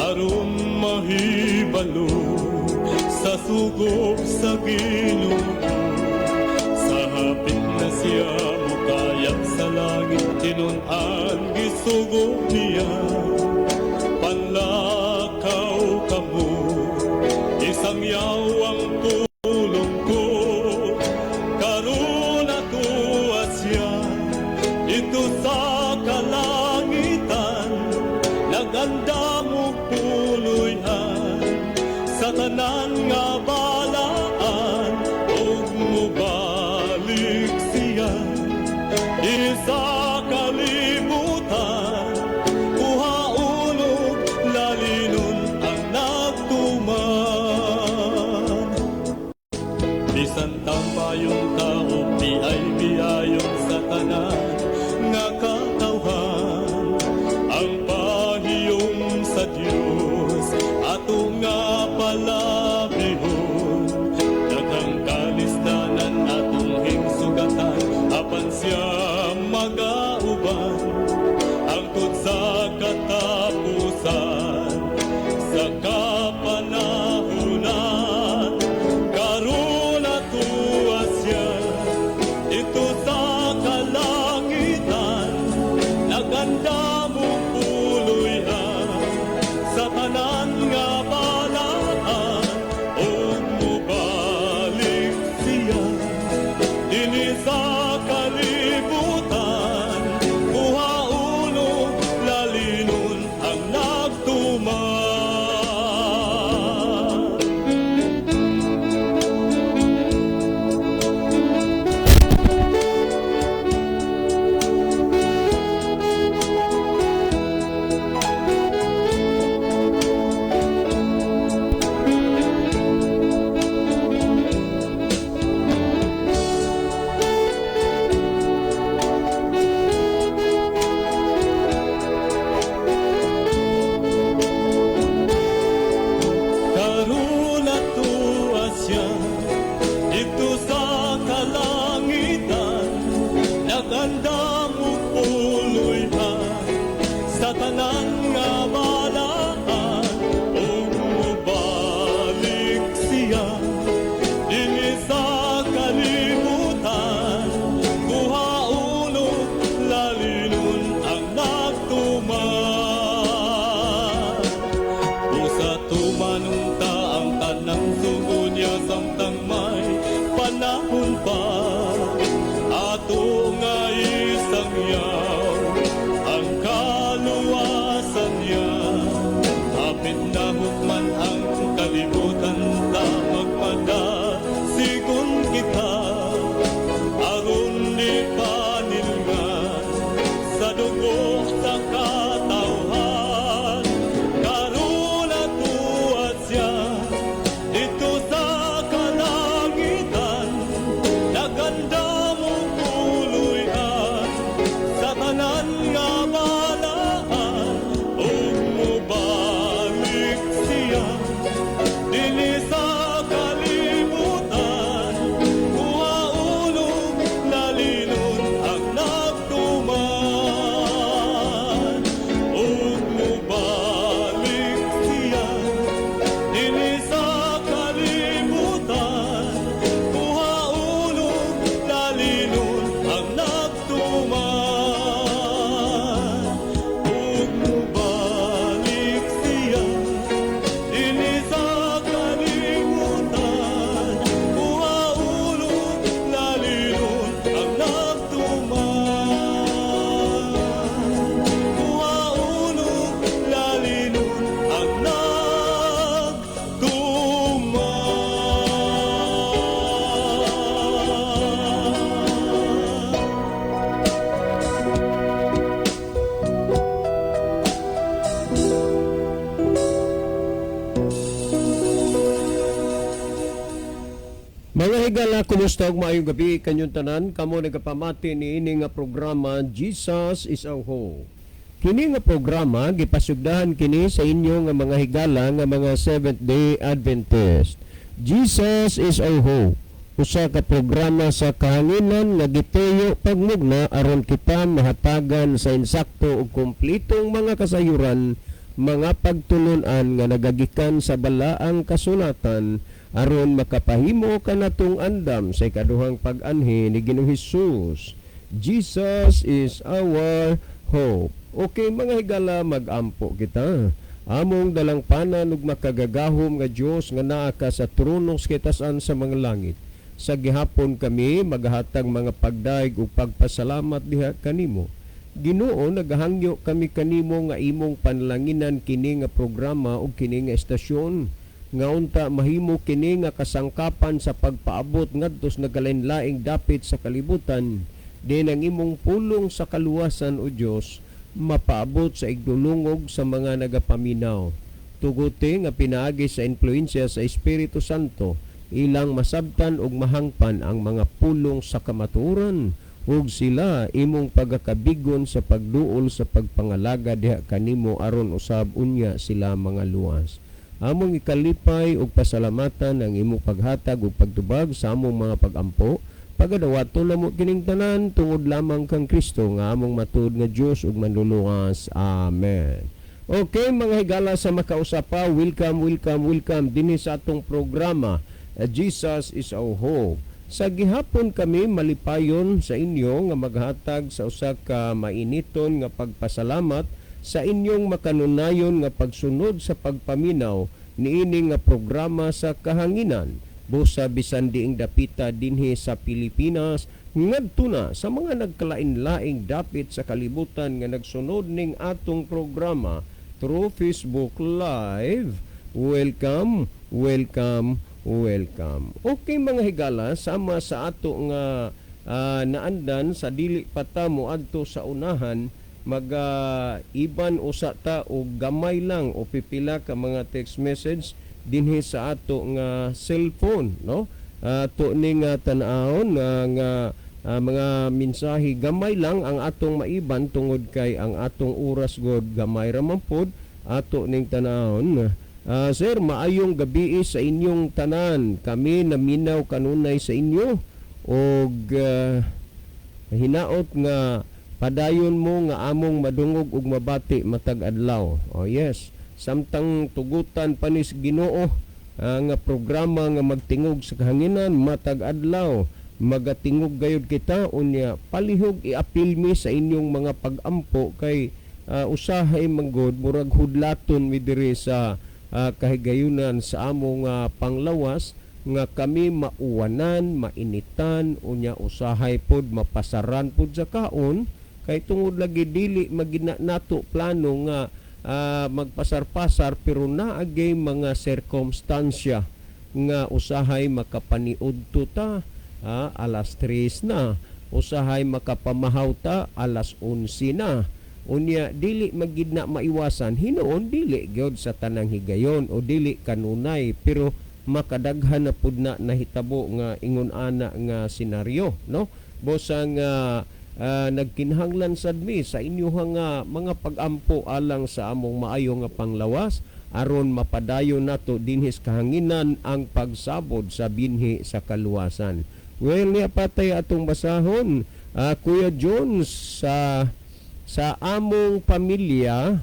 aron mahibalo sa sugop sa Ginoo. Sa hapit na siya mukayat sa langit, tinunan gisugo niya. Panlakaw kamo, isang yawang tulong ko, karon atuwa siya dito sa kalangitan. Naganda mo puloyan sa tanan nga balaan, ug mubalik siya isa kalibutan. Uhaulog lalinon ang nagtuman. Bisan tambayong tao, di ay biyayon sa tanan nga katawhan. Ang pahiyom sa Dios ato nga palabihon. Daghang kalisdanan atong hingsugatan, apan siya magauban hangtod sa katapusan. Sa kapanahunan karon atuwa siya ito sa kalangitan. Naganda mo puloyan sa tanan nga balaan, ug mubalik siya dinhi sa kalibutan. Uhaulog lalinon ang nagtuman. Karon atuwa siya dito sa kalangitan. Naganda mo puloyan sa tanan nga balaan, ug mubalik siya dinhi sa kalibutan. Uhaulog lalinon ang nagtuman. Usa tumanunta ang tanang sugo niya, samtang may panahon pa. Ato nga isang yaw ang kaluwasan niya. Hapit na hukman ang kalibutan, ta magpadasigon kita aron di panilngan sa dugo sa katawhan. Karon atuwa siya dito sa kalangitan. Naganda mo puloyan sa tanan nga balaan, ug mubalik siya dinhi sa kalibutan. Uhaulog lalinon ang nagtuman, ug mubalik siya dinhi sa kalibutan. Uhaulog lalinon ang nagtuman, ug mubalik siya dinhi sa kalibutan. Uhaulog lalinon ang nagtuman, uhaulog lalinon ang Mga higala, kumusta ug maayong gabi kanyong tanan. Kamo nagapamati ni ini nga programa Jesus is our Hope. Kini nga programa gipasugdahan kini sa inyo nga mga higala nga mga Seventh-day Adventist. Jesus is our Hope. Usa ka programa sa kahanginan nga gituyo pagmugna aron kita mahatagan sa insakto ug kumplitong mga kasayuran mga pagtulunan nga nagagikan sa balaang kasulatan aron makapahimo kanatong andam sa ikaduhang pag-anhi ni Ginoong Hesus. Jesus is our hope. Okay mga higala, mag-ampo kita. Among dalang panan ug makagagahom nga Dios nga naa ka sa trono sa kitasan sa mga langit. Sa gihapon kami maghatag mga pagdaig ug pagpasalamat diha kanimo. Ginoo, nagahangyo kami kanimo nga imong panlanginan kini nga programa ug kini nga estasyon. Nga unta mahimo kini nga kasangkapan sa pagpaabot ngadto sa nagalainlaing dapit sa kalibutan. Din ang imong pulong sa kaluwasan o Dios mapaabot sa igdulungog sa mga nagapaminaw. Tuguti nga pinaagi sa influensya sa Espiritu Santo, ilang masabtan ug mahangpan ang mga pulong sa kamaturan ug sila imong pagakabigon sa pagduol sa pagpangalaga diha kanimo aron usab unya sila mga luwas. Among ikalipay ug pasalamatan ang imong paghatag ug pagtubag sa among mga pagampo. Pagadawaton namo kining tanan tungod lamang kang Kristo nga among matud nga Dios ug manluluwas. Amen. Okay mga higala sa makausapa, welcome dinhi sa atong programa Jesus is our hope. Sa gihapon kami malipayon sa inyo nga maghatag sa usa ka mainiton nga pagpasalamat sa inyong makanunayon nga pagsunod sa pagpaminaw niini nga programa sa kahanginan. Busa bisan diing dapita dinhi sa Pilipinas ngadto na sa mga nagkalain-laing dapit sa kalibutan nga nagsunod ning atong programa through Facebook Live. Welcome. Okay mga higala, sama sa ato nga naandan sa dili pa ta moadto sa unahan, iban usa ta og gamay lang o pipila ka mga text message dinhi sa ato nga cellphone, no? Ato ning tan-awon nga mga mensahe gamay lang ang atong maiban tungod kay ang atong oras god gamay ra man pod ato ning tan-awon. Sir, maayong gabi sa inyong tanan. Kami naminaw kanunay sa inyo og hinaot nga padayon mo nga among madungog ug mabati matag adlaw. Oh yes. Samtang tugutan panis Ginoo nga programa nga magtingog sa kahanginan matag adlaw, magatingog gayud kita unya palihog iapil mi sa inyong mga pag-ampo kay usahay manggod murag hudlaton mi diri sa kahigayunan sa among panglawas nga kami mauwanan, mainitan unya usahay pod mapasaran pod sa kaon kay tungod lagi dili magina nato plano nga magpasar-pasar pero naagay mga sirkumstansya nga usahay makapaniudto ta alas 3 na, usahay makapamahaw ta alas 11 na. Unya dili magidna maiwasan hinoon dili gyud sa tanang higayon o dili kanunay pero makadaghan na pud na nahitabo nga ingon ana nga senaryo, no? Bosang nagkinahanglan sad mi sa inyong mga pag-ampo alang sa among maayo nga panglawas aron mapadayon nato dinhis kahanginan ang pagsabod sa binhi sa kaluwasan. Well, niya patay atong basahon. Kuya John, sa among pamilya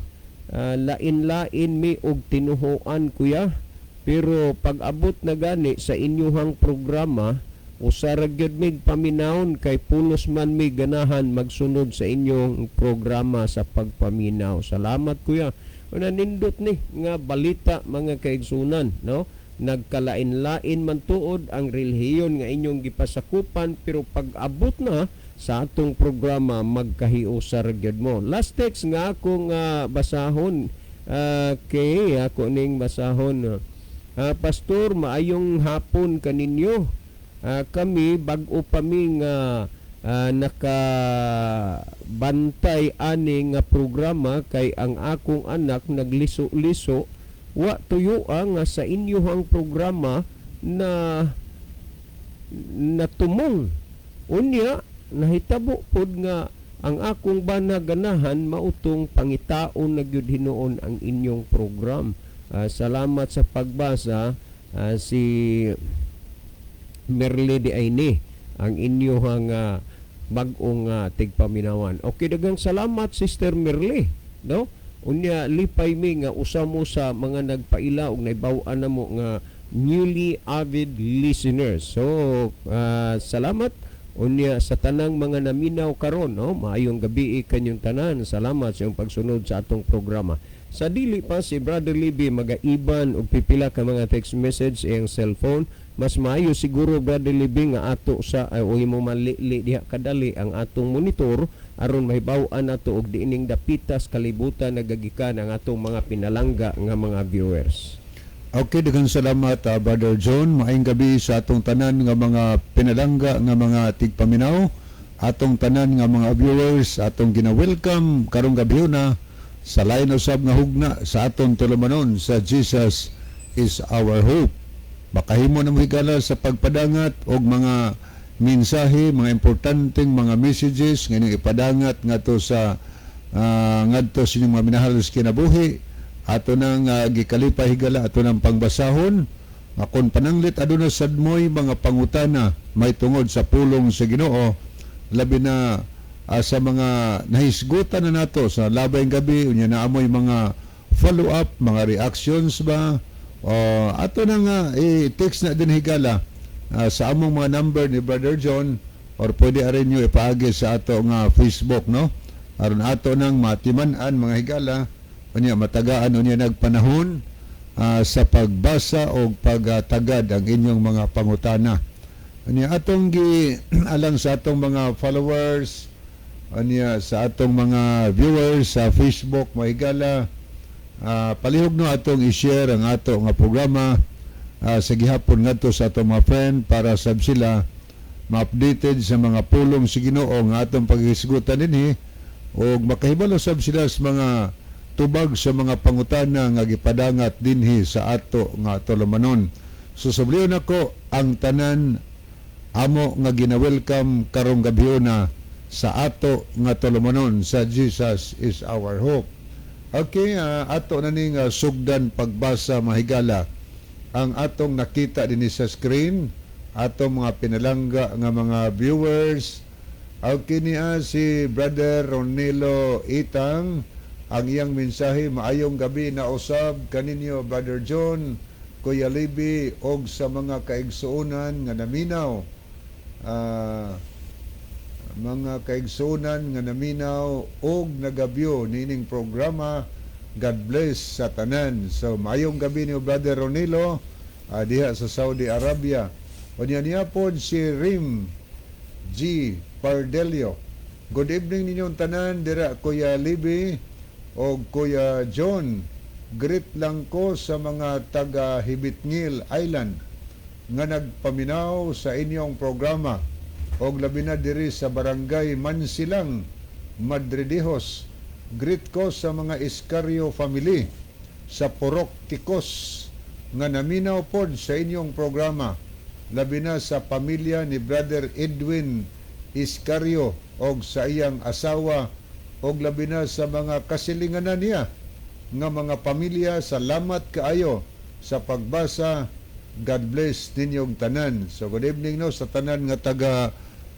lain-lain mi og tinuhoan kuya, pero pag-abot na gani sa inyong programa usa ra gyud mig paminawon kay pulos man mi ganahan magsunod sa inyong programa sa pagpaminaw. Salamat kuya. Una nindot ni nga balita mga kaigsunan, no? Nagkalain-lain man tuod ang relihiyon nga inyong gipasakupan pero pag-abot na sa atong programa magkahiusar gyud mo. Last text nga akong basahon kay ako ning basahon. Pastor, maayong hapon kaninyo. Kami bag-o pa mi nga nakabantay ani nga programa kay ang akong anak nagliso-liso wa tuyo nga sa inyohang programa na natumong. Unya nahitabo pod nga ang akong banaganahan mautong pangitaon na gyud hinuon ang inyong program. Salamat sa pagbasa. Si Merle di Aine ang inyong bag-ong tigpaminawan. Okay, dagang salamat Sister Merle, no? Unya lipay mi nga usa mo sa mga nagpaila og naibaw-an namo nga newly avid listeners. So salamat unya sa tanang mga naminaw karon, no? Maayong gabi kanyong tanan. Salamat sa iyong pagsunod sa atong programa. Sa dili pa si Brother Libby magaiban og pipila ka mga text message sa iyang cellphone. Mas maayo siguro Brother Libby nga ato sa o imo manli diha kadali ang atong monitor aron mahibaw-an nato og diining dapitas kalibutan nagagikan ang atong mga pinalangga nga mga viewers. Okay, daghang salamat Brother John. Maayong gabi sa atong tanan nga mga pinalangga nga mga tigpaminaw, atong tanan nga mga viewers, atong gina-welcome karong gabi na sa lain usab nga hugna sa atong tulumanon sa Jesus is our hope. Makahimo na mo higala sa pagpadangat og mga mensahe, mga importanteng mga messages nga ipadangat ngadto sa ngadto sa inyong mga minahal sa kinabuhi. Ato nang gikalipay higala, ato nang pangbasahon akon pananglit aduna sad moy mga pangutana may tungod sa pulong sa Ginoo, labi na sa mga nahisgutan na nato sa labay gabi unya na amoy mga follow up, mga reactions ba ato na nga i-text na din higala sa among mga number ni Brother John, or pwede arin nyo ipaagi sa ato nga Facebook, no? Aron ato nang matiman-an mga higala unya matagaan unya nagpanahon sa pagbasa o pagtagad ang inyong mga pangutana. Unya atong alang sa atong mga followers, unya sa atong mga viewers sa Facebook mga higala, palihog no atong i-share ang ato nga programa sa gihapon ngadto sa atong mga friend para sab sila ma-updated sa mga pulong sa Ginoo nga atong paghisgutan dinhi o makahibalo sab sila sa mga tubag sa mga pangutana nga gipadangat dinhi sa ato nga tulumanon. Susublion ako ang tanan amo nga gina-welcome karong gabi na sa ato nga tulumanon sa Jesus is our hope. Okay, ato na ning sugdan pagbasa mahigala ang atong nakita dinhi sa screen, atong mga pinalangga nga mga viewers. Okay niya si Brother Ronilo Itang, ang iyang mensahe, maayong gabi na usab kaninyo Brother John, Kuya Libby og sa mga kaigsuonan nga naminaw. Mga kaigsuonan nga naminaw og nagabyo nining programa. God bless sa tanan. So maayong gabi ni Brother Ronilo diha sa Saudi Arabia. Unya niya pod si Rim G. Pardelio. Good evening ninyong tanan dira Kuya Libby o Kuya John. Greet lang ko sa mga taga Hibitngil Island nga nagpaminaw sa inyong programa og labi na diri sa barangay Mansilang, Madridejos. Greet ko sa mga Iscario family sa Purok Tikos nga naminaw pod sa inyong programa, labi na sa pamilya ni Brother Edwin Iscario og sa iyang asawa og labi na sa mga kasilinganan niya nga mga pamilya. Salamat kaayo sa pagbasa. God bless ninyong tanan. So good evening no sa tanan nga taga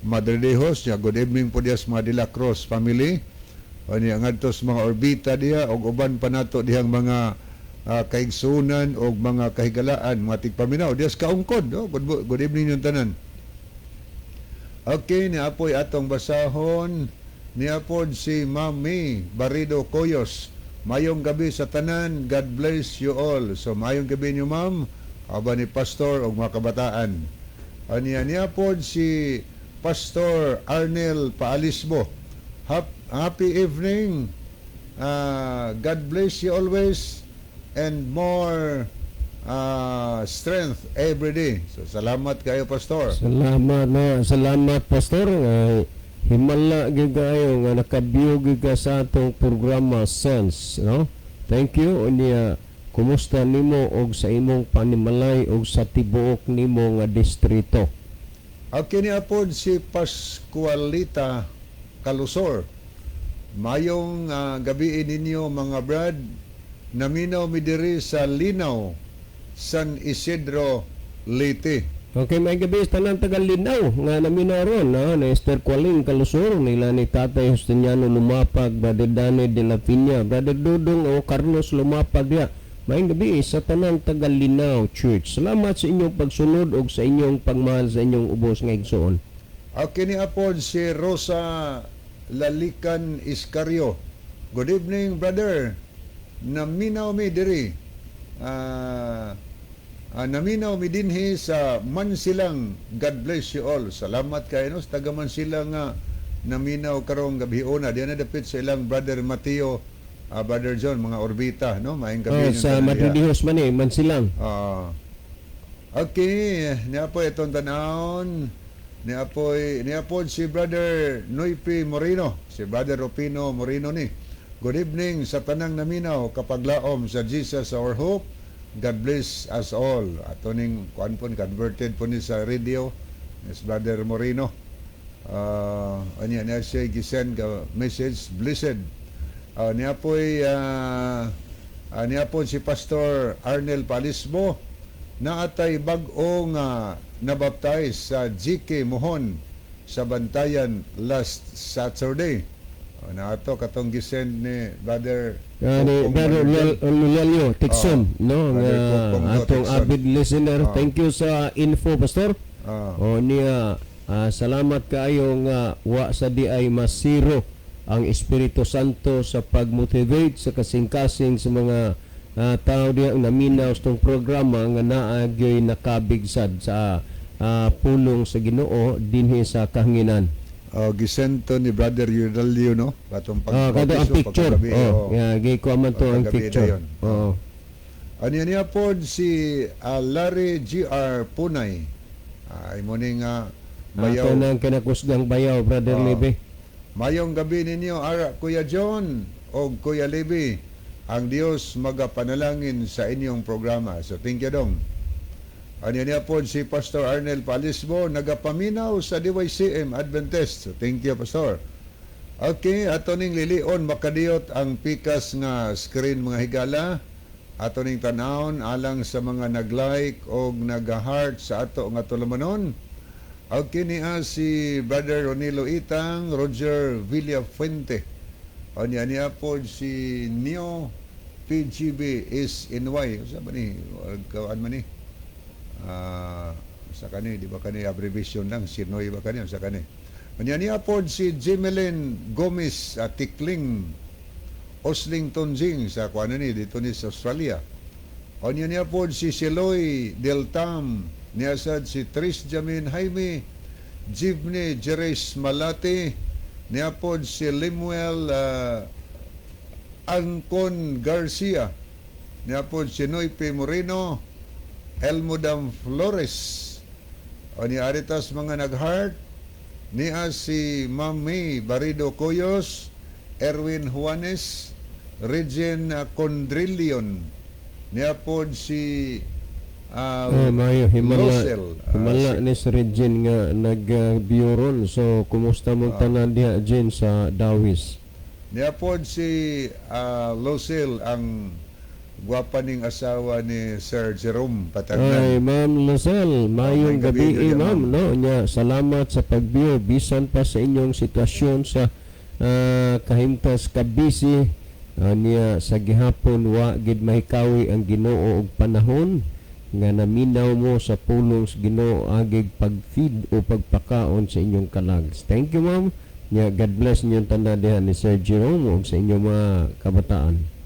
Madridejos. Good evening po diya sa mga De La Cruz family. Niya ngadto sa mga orbita diha og uban pa nato dihang mga kaigsunan og mga kahigalaan, mga tigpaminaw diya sa kaungkod. Good evening yung tanan. Okay, niapoy atong basahon. Niapod si Mami Barido Coyos. Mayong gabi sa tanan. God bless you all. So mayong gabi niyo ma'am, aba ni pastor og mga kabataan. Niapod si Pastor Arnel Paalisbo. Happy evening. God bless you always and more strength every day. So salamat kayo Pastor. Salamat Pastor. Himala gyud kayo nga nakabiyog ka sa atong programa Sense, no? Thank you. Unya kumusta nimo og sa imong panimalay og sa tibuok nimo nga distrito? Okay ni apod si Pascualita Calusor. Mayong gabi ninyo mga brad. Naminaw mi diri sa Linaw, San Isidro, Leyte. Okay, may gabi sa tanan Tagalinaw nga naminaron na Esther Qualing Kalusor nila ni Tatay Justiniano Lumapag, Brother Danny de la Piña, Brother Dudong o Carlos Lumapag dia. May gabi sa tanan Tagalinaw Church. Salamat sa inyong pagsunod o sa inyong pagmahal sa inyong ubos nga igsoon. Okay ni apod si Rosa Lalican Iscario. Good evening, brother. Naminaw mi diri. Naminaw mi dinhi sa Mansilang. God bless you all. Salamat kayo no sa taga Mansilang nga naminaw karong gabiona. Diyan na dapit sa ilang brother Mateo, brother John, mga orbita no. Maayong gabi Sa Madridihos man Mansilang. Okay, niya po itong tanahon. Niya po si brother Noypi Moreno, si brother Rupino Moreno ni. Good evening sa tanang naminaw kapag laom sa Jesus our hope. God bless us all. Ato ning kuan po converted po ni sa radio is brother Moreno. Niya siya gisend ka message blessed. Niya po si Pastor Arnel Palisbo na atay bag-o nga nabaptize sa GK Mohon sa Bantayan last Saturday. Na ato katong gisend ni brother Ni Brother Lulelio Tikson, no? Atong avid listener. Thank you sa info, Pastor. Niya, salamat kaayo nga wa sa di ay masiro ang Espiritu Santo sa pag-motivate sa kasing-kasing sa mga tao diya ang naminaw sa itong programa nga naagyoy nakabigsad sa pulong sa Ginoo dinhi sa kahanginan. Gisento ni brother Yudalio no katong kada ang picture gay ko man to ang picture niya pod si Larry GR Punay ay mo ni nga mayaw nang kinakusgang bayaw brother Lebe. Mayong gabi ninyo ara Kuya John o Kuya Lebe. Ang Dios magapanalangin sa inyong programa. So thank you dong. Niya po si Pastor Arnel Palisbo, nagapaminaw sa DYCM Adventist. So, thank you, Pastor. Okay, ato ning lilion makadiyot ang pikas nga screen mga higala. Ato ning tanawon alang sa mga nag-like o nag-heart sa ato nga tulumanon. Okay, niya si Brother Ronilo Itang, Roger Villafuente. Niya po si Neo PGB is NY. Sa ba ni? Kawaan man ni? Sa kani, di ba kani abbreviation lang, Sinoy ba kani, sa kani. Niya po si Jimelin Gomez Tikling Osling Tonjing sa kuana ni dito ni sa Australia. Niya po si Siloy Deltam, niya sad si Tris Jamin Jaime, Jibne Jerez Malate, niya po si Limuel Ancon Garcia, niya po si Noype Moreno, Elmodam Flores. Ni aritas mga nag-heart niya si Mami Barido Coyos, Erwin Juanes, Regine Condrillion, niya po si himala ni si Regine nga nag-buron. So kumusta mo tanan diha Jen sa Dawis? Niya po si Lucille ang gwapa ning asawa ni Sir Jerome Patagnan. Ay, Ma'am Lozelle, mayong gabi, ma'am. No? Salamat sa pag-view. Bisan pa sa inyong sitwasyon sa kahimtas kabisi niya sa gihapon wa gid mahikawi ang Ginoo og panahon nga naminaw mo sa pulong sa Ginoo agig pag-feed o pagpakaon sa inyong kalags. Thank you, ma'am. God bless niyo tanda diha ni Sir Jerome og sa inyong mga kabataan.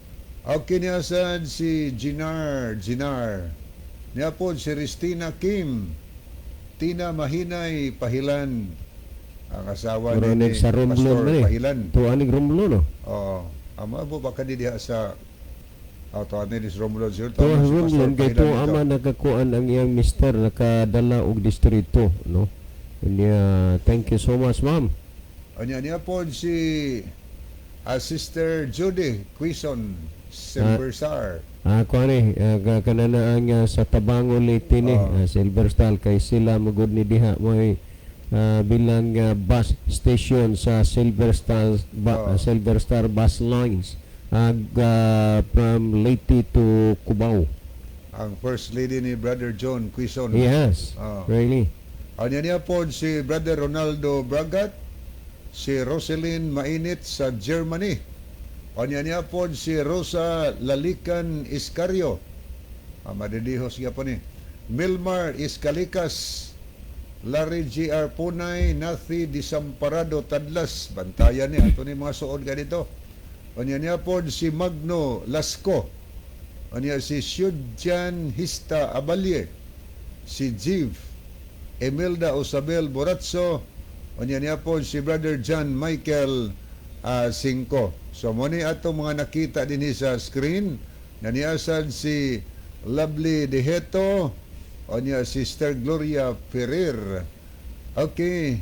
Okay, niya sad si Ginar. Niya po si Ristina Kim. Tina Mahinay Pahilan. Ang asawa ni Pastor Pahilan. Tuanig Romulo, no? Oo. Ama po baka di diha sa tuan ni Romulo. Tuan Romulo, kay to ama nakakuan ang iyang mister, nakadala og distrito, no? Niya, thank you so much, ma'am. Niya po si Sister Judy Quison Silverstar. Kuani kananaan sa Tabango Leyte ni Silverstar kay sila magud ni diha moy bilang bus station sa Silverstar Silverstar bus lines from Leyte to Cubao. ang First Lady ni Brother John Quizon. Yes. Ah. Really. Anya niya po si Brother Ronaldo Bragat, si Roselyn Mainit sa Germany. Anya niya po si Rosa Lalican Iscario. Madidihos siya po ni. Milmar Iscalikas, Larry G.R. Punay, Nathi Disamparado Tadlas. Bantayan niya. Ito ni mga suod ka dito. Anya niya po si Magno Lasco. Anya si Syudjan Hista Abalye. Si Jiv Emilda Osabel Boratso. Anya niya po si Brother John Michael Cinco. So muni ato mga nakita din sa screen. Naniasad si Lovely Deheto. Anya Sister Gloria Ferrer. Okay.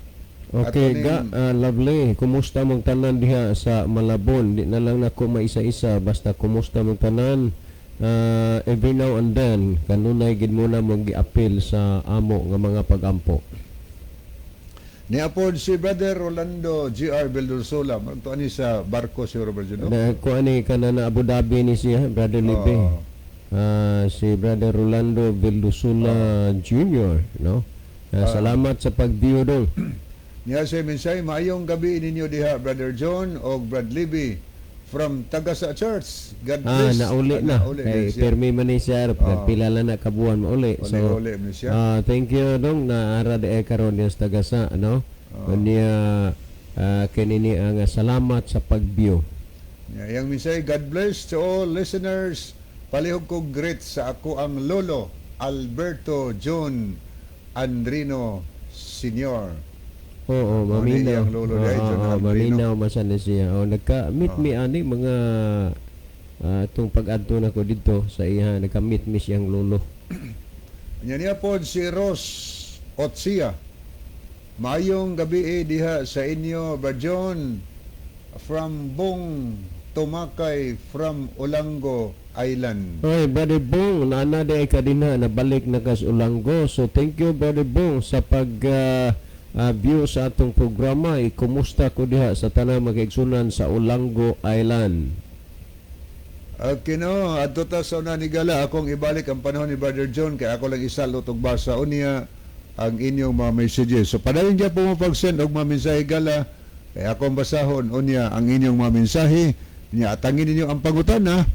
Okay, Ato lovely. Kumusta mong tanan diha sa Malabon? Di na lang nako maisa-isa, basta kumusta mong tanan. Every now and then, kanunay gid muna mong gi-appeal sa amo nga mga pag-ampo. Niapod si Brother Rolando G.R. Beldursola. Magto ani sa barko si Robert Juno. Na ko ani kana na Abu Dhabi ni siya, Brother Lipe. Si Brother Rolando Beldursola Jr., no? Salamat sa pag-view dong. Niya sa mensay, maayong gabi ninyo diha, Brother John o Brad Libby from Tagasa Church. God bless. Nauli na. Kay permi man ni siya, pila lang na kabuan mauli. So, Uli man siya. thank you dong na ara de karon niya sa Tagasa, ano? Niya kinini ang salamat sa pag-view. Yang mensay, God bless to all listeners. Palihog ko greet sa ako ang lolo Alberto John Andrino Senior. Oo, maminaw. Ang lolo dahil John Andrino. Maminaw masan na siya. Nagka-meet mi ani mga itong pag-adto na ko dito sa iya, nagka-meet mi siyang lolo. Niya po si Ros Otsia. Maayong gabi diha sa inyo, Bajon, from Bong Tumakay from Olango Island. Oy, Brother Bong, naana de ka din na nabalik na kas Ulango. So thank you Brother Bong sa pag view sa atong programa. Kumusta ko diha sa tanang magigsunan sa Ulango Island. Okay no, adto ta sa una ni Gala, akong ibalik ang panahon ni Brother John kay ako lang isalot og basa unya ang inyong mga messages. So padayon diya po mo pag-send og mga mensahe Gala kay akong basahon unya ang inyong mga mensahe. Nya atangin ninyo ang pangutana.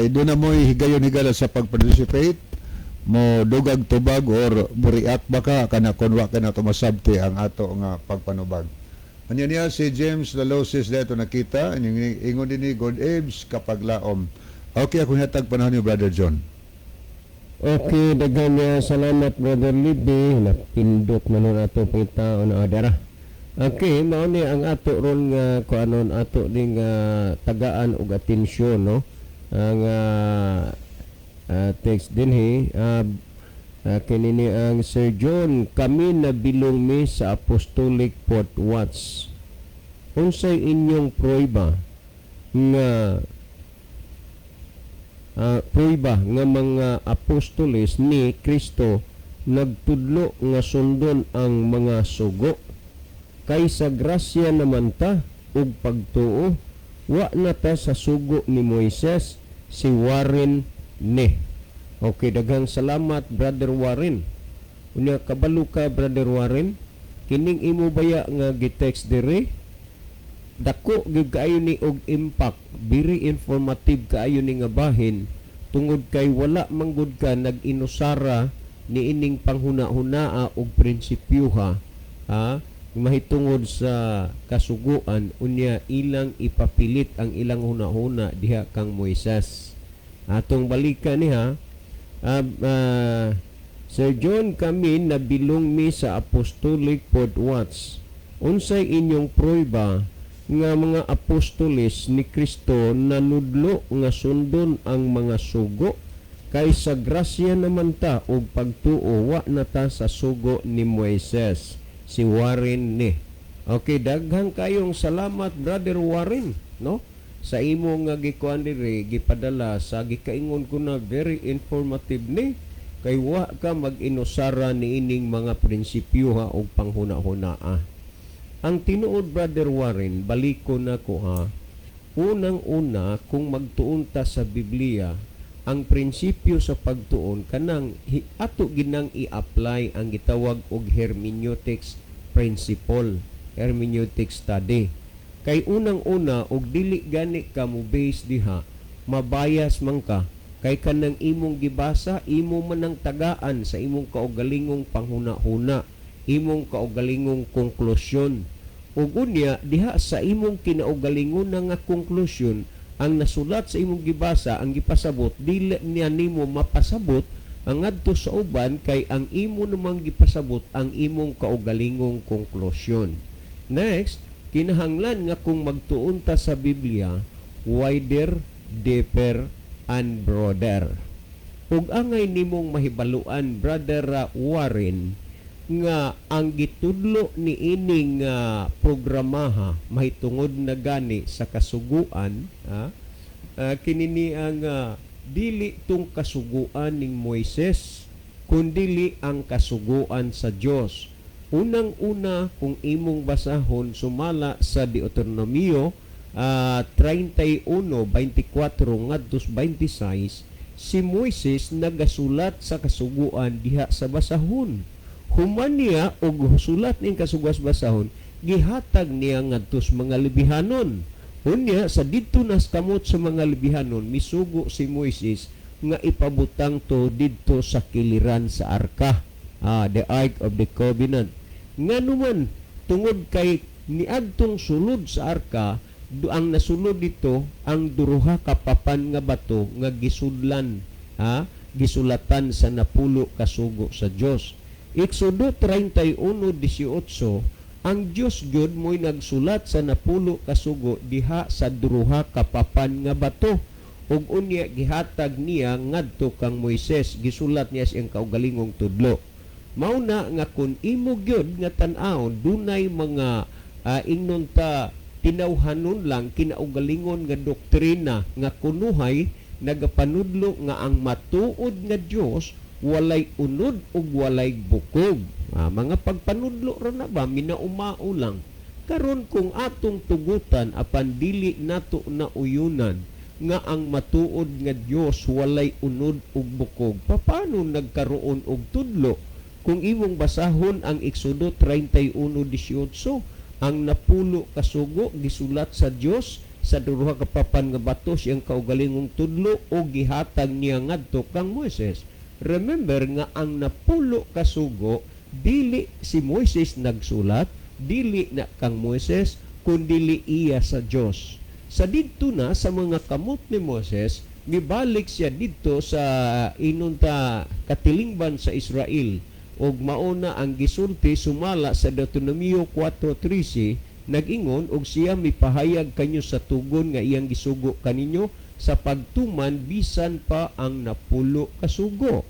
Doon na mo higayon higala sa pag-participate mo dugag tubag or react baka kana kunwa kana to masabti ang ato nga pagpanubag. Anya niya si James Lalosis dito nakita ingon din ni God Abes kapag laom. Okay, ako hatag panahon ni Brother John. Okay, daghan salamat Brother Libby. Napindot man ato pangita on order. Okay, mao ni ang ato ron nga kuanon ato ding tagaan og atensyon, no? Ang text din kinini ang Sir John, kami nabilong mi sa Apostolic Port Watch. Unsay inyong prueba nga mga apostoles ni Kristo nagtudlo nga sundon ang mga sugo? Kaysa grasya naman ta ug pagtuo, wa na ta sa sugo ni Moises, si Warren ni. Okay, daghang salamat Brother Warren. Unya kabalo ka Brother Warren, kining imo baya nga gi-text dire dako gyud kaayo ni og impact, very informative kaayo ni nga bahin tungod kay wala manggod ka nag-inusara ni ining panghuna-hunaa og prinsipyuha, mahitungod sa kasuguan unya ilang ipapilit ang ilang hunahuna diha kang Moises. Atong balikan niha, Sir John, kami nabilong mi sa Apostolic Port Watch. Unsay inyong prueba nga mga apostoles ni Kristo nanudlo nga sundon ang mga sugo? Kaysa grasya naman ta og pagtuo, wa na ta sa sugo ni Moises, si Warren ni. Okay, daghang kayong salamat Brother Warren, no? Sa imo nga gikuan diri gipadala sa gikaingon ko na very informative ni kay wa ka mag-inusara ni ining mga prinsipyo og panghuna-hunaa. Ang tinuod Brother Warren, balik ko na ko unang-una kung magtuon ta sa Biblia, ang prinsipyo sa pagtuon kanang ato ginang i-apply ang gitawag og hermeneutics principle, hermeneutics study. Kay unang-una og dili gani ka mo base diha, mabayas man ka kay kanang imong gibasa, imo man ang tagaan sa imong kaugalingong panghuna-huna, imong kaugalingong konklusyon. Ug unya diha sa imong kinaugalingon nga konklusyon, ang nasulat sa imong gibasa, ang gipasabot, dili niya nimo mapasabot ang adto sa uban kay ang imo namang gipasabot ang imong kaugalingong konklusyon. Next, kinahanglan nga kung magtuon ta sa Biblia, wider, deeper, and broader. Ug angay nimong mahibaluan, Brother Warren, nga ang gitudlo ni ining programaha mahitungod na gani sa kasuguan, kinini ang dili tong kasuguan ning Moises, kundili ang kasuguan sa Dios. Unang-una, kung imong basahon sumala sa Deuteronomio 31:24 ngadtos 26, si Moises nagasulat sa kasuguan diha sa basahon. Human niya og sulat ning kasugas basahon, gihatag niya ngadtos mga libihanon. Unya sa didto nas kamot sa mga libihanon, misugo si Moises nga ipabutang to didto sa kiliran sa arka, the Ark of the Covenant. Nganuman tungod kay niadtong sulod sa arka, ang nasulod dito ang duruha ka papan nga bato nga gisudlan, gisulatan sa napulo kasugo sa Dios. Exodo 31:18, ang Dios Gud mo'y nagsulat sa napulo kasugo diha sa duruha ka papan nga bato. Ug unya gihatag niya ngadto kang Moises, gisulat niya siyang kaugalingong tudlo. Mauna nga kun imo gyud nga tan-awon dunay mga ingnon ta tinawhanon lang kinaugalingon nga doktrina nga kunuhay nagapanudlo nga ang matuod nga Dios walay unod ug walay bukog. Mga pagpanudlo ra na ba minaumao lang. Karon kung atong tugutan apan dili nato na uyunan nga ang matuod nga Dios walay unod ug bukog, paano nagkaroon og tudlo? Kung imong basahon ang Exodo 31:18, ang napulo kasugo gisulat sa Dios sa duha ka papan nga bato siyang kaugalingong tudlo o gihatag niya ngadto kang Moises. Remember nga ang napulo kasugo dili si Moises nagsulat, dili na kang Moises kundi iya sa Dios. Sa didto na sa mga kamot ni Moises, mibalik siya didto sa inunta katilingban sa Israel. Og mauna ang gisulti sumala sa Deuteronomio 4:13, nag-ingon og siya mipahayag kanyo sa tugon nga iyang gisugo kaninyo sa pagtuman bisan pa ang napulo kasugo.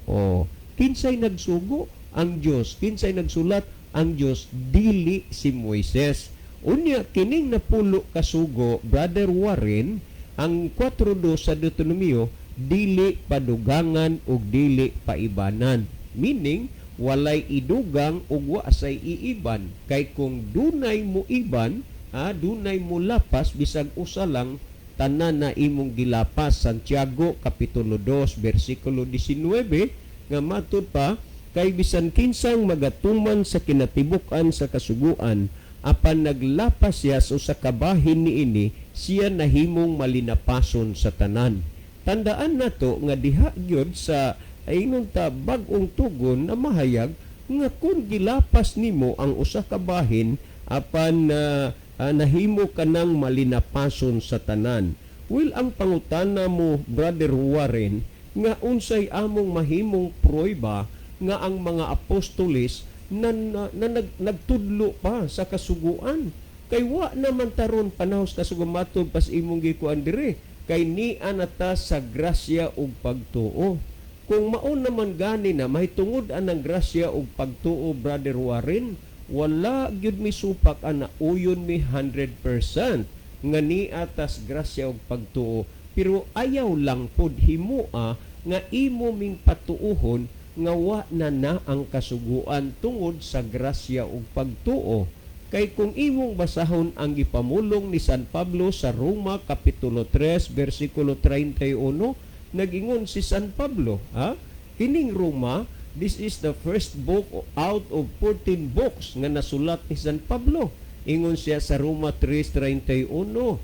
Kinsay nagsugo? Ang Dios. Kinsay nagsulat? Ang Dios, dili si Moises. Unya kining napulo kasugo, Brother Warren, ang 4:2 sa Deuteronomio, dili padugangan ug dili paibanan. Meaning walay idugang ug wa say iiban. Kay kung dunay mo iban, dunay mo lapas, bisag usa lang tanan na imong gilapas. Santiago kapitulo 2 bersikulo 19 nga matud pa, kay bisan kinsang magatuman sa kinatibuk-an sa kasuguan, apan naglapas siya sa kabahin niini, siya nahimong malinapason sa tanan. Tandaan nato nga diha gyud sa aynon ta bag-ong tugon na mahayag nga kung gilapas nimo ang usa ka bahin apan nahimo kanang malinapason sa tanan. Well, ang pangutana mo, Brother Warren, nga unsay among mahimong prueba nga ang mga apostoles na nagtudlo pa sa kasuguan. Kay wa naman taron panahos kasugumatod pas imong gikuan dire, kay ni anata sa grasya ug pagtuo. Kung maun naman gani na mahitungod anang grasya ug pagtuo, Brother Warren, wala gyud mi supak ana uyon mi 100% nga ni atas grasya ug pagtuo, pero ayaw lang pod himoa nga imo ming patuuhon nga wa na ang kasuguan tungod sa grasya ug pagtuo. Kay kung imong basahon ang gipamulong ni San Pablo sa Roma kapitulo 3 bersikulo 31, nag-ingon si San Pablo, kining Roma, this is the first book out of 14 books nga nasulat ni San Pablo. Ingon siya sa Roma 3:31,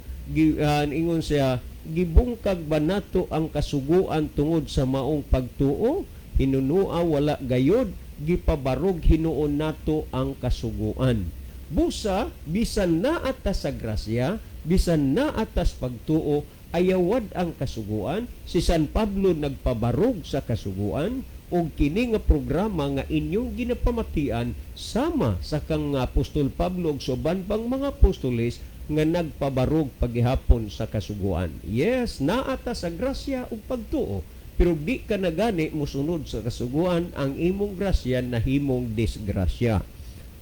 ingon siya, gibungkag ba nato ang kasuguan tungod sa maong pagtuo? Hinunua wala gayod, gipabarog hinuon nato ang kasuguan. Busa, bisan na atas sa grasya, bisan na atas pagtuo, ayawad ang kasuguan. Si San Pablo nagpabarog sa kasuguan, o kini nga programa nga inyong ginapamatian sama sa kang Apostol Pablo ug suban pang mga apostoles nga nagpabarog paghihapon sa kasuguan. Yes, naata sa grasya ug pagtuo, pero di ka na gani musunod sa kasuguan, ang imong grasya nahimong disgrasya.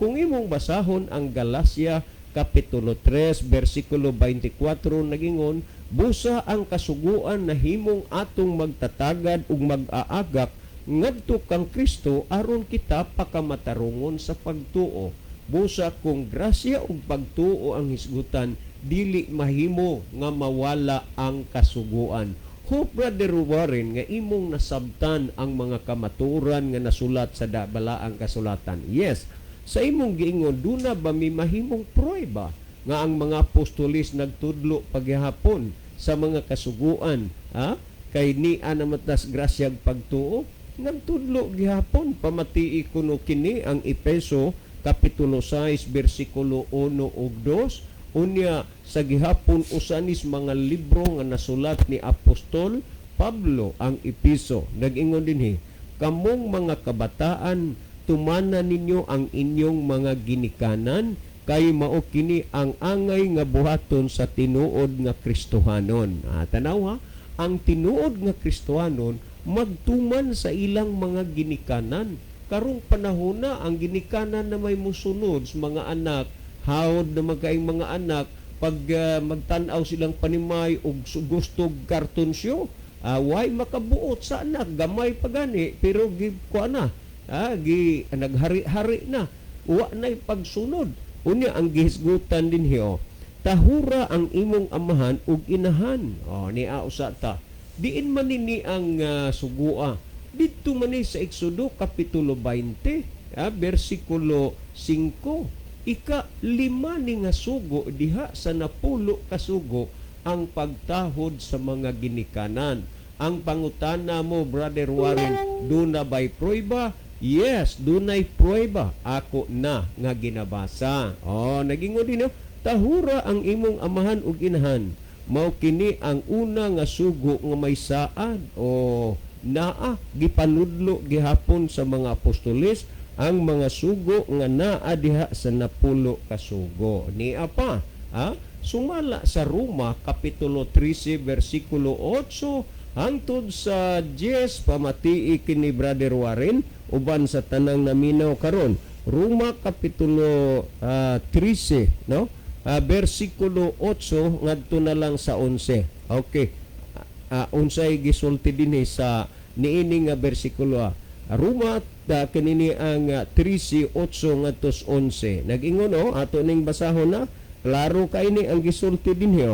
Kung imong basahon ang Galacia Kapitulo 3, versikulo 24, nagingon, busa ang kasuguan nahimong atong magtatagad ug mag-aagak ngadto kang Kristo aron kita pakamatarungon sa pagtuo. Busa kung grasya ug pagtuo ang hisgutan, dili mahimo nga mawala ang kasuguan. Hope, Brother Warren, nga imong nasabtan ang mga kamaturan nga nasulat sa balaang kasulatan. Yes, sa imong giingon, duna ba may mahimong prueba nga ang mga apostolis nagtudlo paghihapon sa mga kasuguan, kay ni anamatas grasyag pagtuo? Nagtudlo gihapon, pamatii kuno kini ang Efeso Kapitulo 6, versikulo 1 ug 2, unya sa gihapon usanis mga libro nga nasulat ni Apostol Pablo ang Episo. Nag-ingon dinhi, kamong mga kabataan, tumana ninyo ang inyong mga ginikanan, kay mao kini ang angay nga buhaton sa tinuod nga Kristohanon. Tanaw, ang tinuod nga Kristohanon magtuman sa ilang mga ginikanan. Karong panahon na ang ginikanan na may musunod sa mga anak, hawod na magkaing mga anak, pag magtanaw silang panimay o gustog karton show, way makabuot sa anak, gamay pa gani, pero naghari-hari na, uwa na'y pagsunod. Unya ang gihisgutan din hiyo, tahura ang imong amahan ug inahan. Niya usata, diin man nini ang sugua, dito man sa Exodo Kapitulo 20, versikulo 5, ika-5 ni nga sugo diha sa 10 kasugo ang pagtahod sa mga ginikanan. Ang pangutana mo, Brother Warren, duna ba'y prueba? Yes, dunay prueba. Ako na nga ginabasa. Nagingon din, tahura ang imong amahan ug inahan. Mao kini ang una nga sugo nga may saad gipanudlo gihapon sa mga apostoles ang mga sugo nga naa diha sa 10 kasugo. Niya pa, sumala sa Roma Kapitulo 13 versikulo 8 hangtod sa 10, pamatii kini Brother Warren uban sa tanang naminaw karon. Roma Kapitulo 13, versikulo 8 ngadto na lang sa 11. Okay. Unsay gisulti dinhi sa niini nga bersikulo. Roma kanini ang 13:8 ngadto 11. Nag-ingon ato ning basahon na, klaro kay ni ang gisulti dinhi.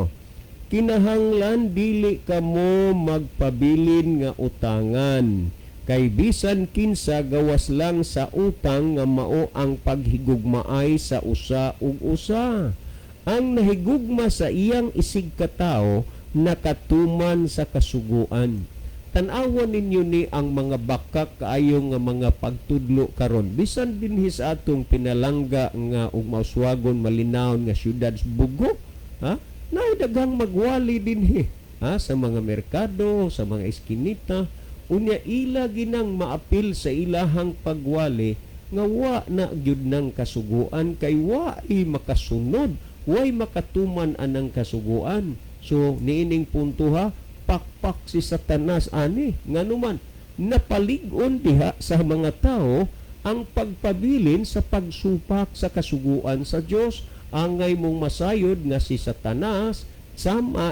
Kinahanglan dili kamo magpabilin nga utangan, kay bisan kinsa gawas lang sa utang nga mao ang paghigugmaay sa usa ug usa. Ang nahigugma sa iyang isig katao nakatuman sa kasuguan. Tan-awan ninyo ni ang mga bakak kaayo nga mga pagtudlo karon. Bisan dinhi sa atong pinalangga nga ug mauswagon malinawon nga syudad Bugo, naay daghang magwali dinhi sa mga merkado, sa mga eskinita, unya ila ginang maapil sa ilahang pagwali nga wa na gyud nang kasuguan, kay wa'i makasunod, wa'i makatuman anang kasuguan. So niining punto pakpak si Satanas ani nganuman napalig-on diha sa mga tao ang pagpabilin sa pagsupak sa kasuguan sa Dios. Angay mong masayod nga si Satanas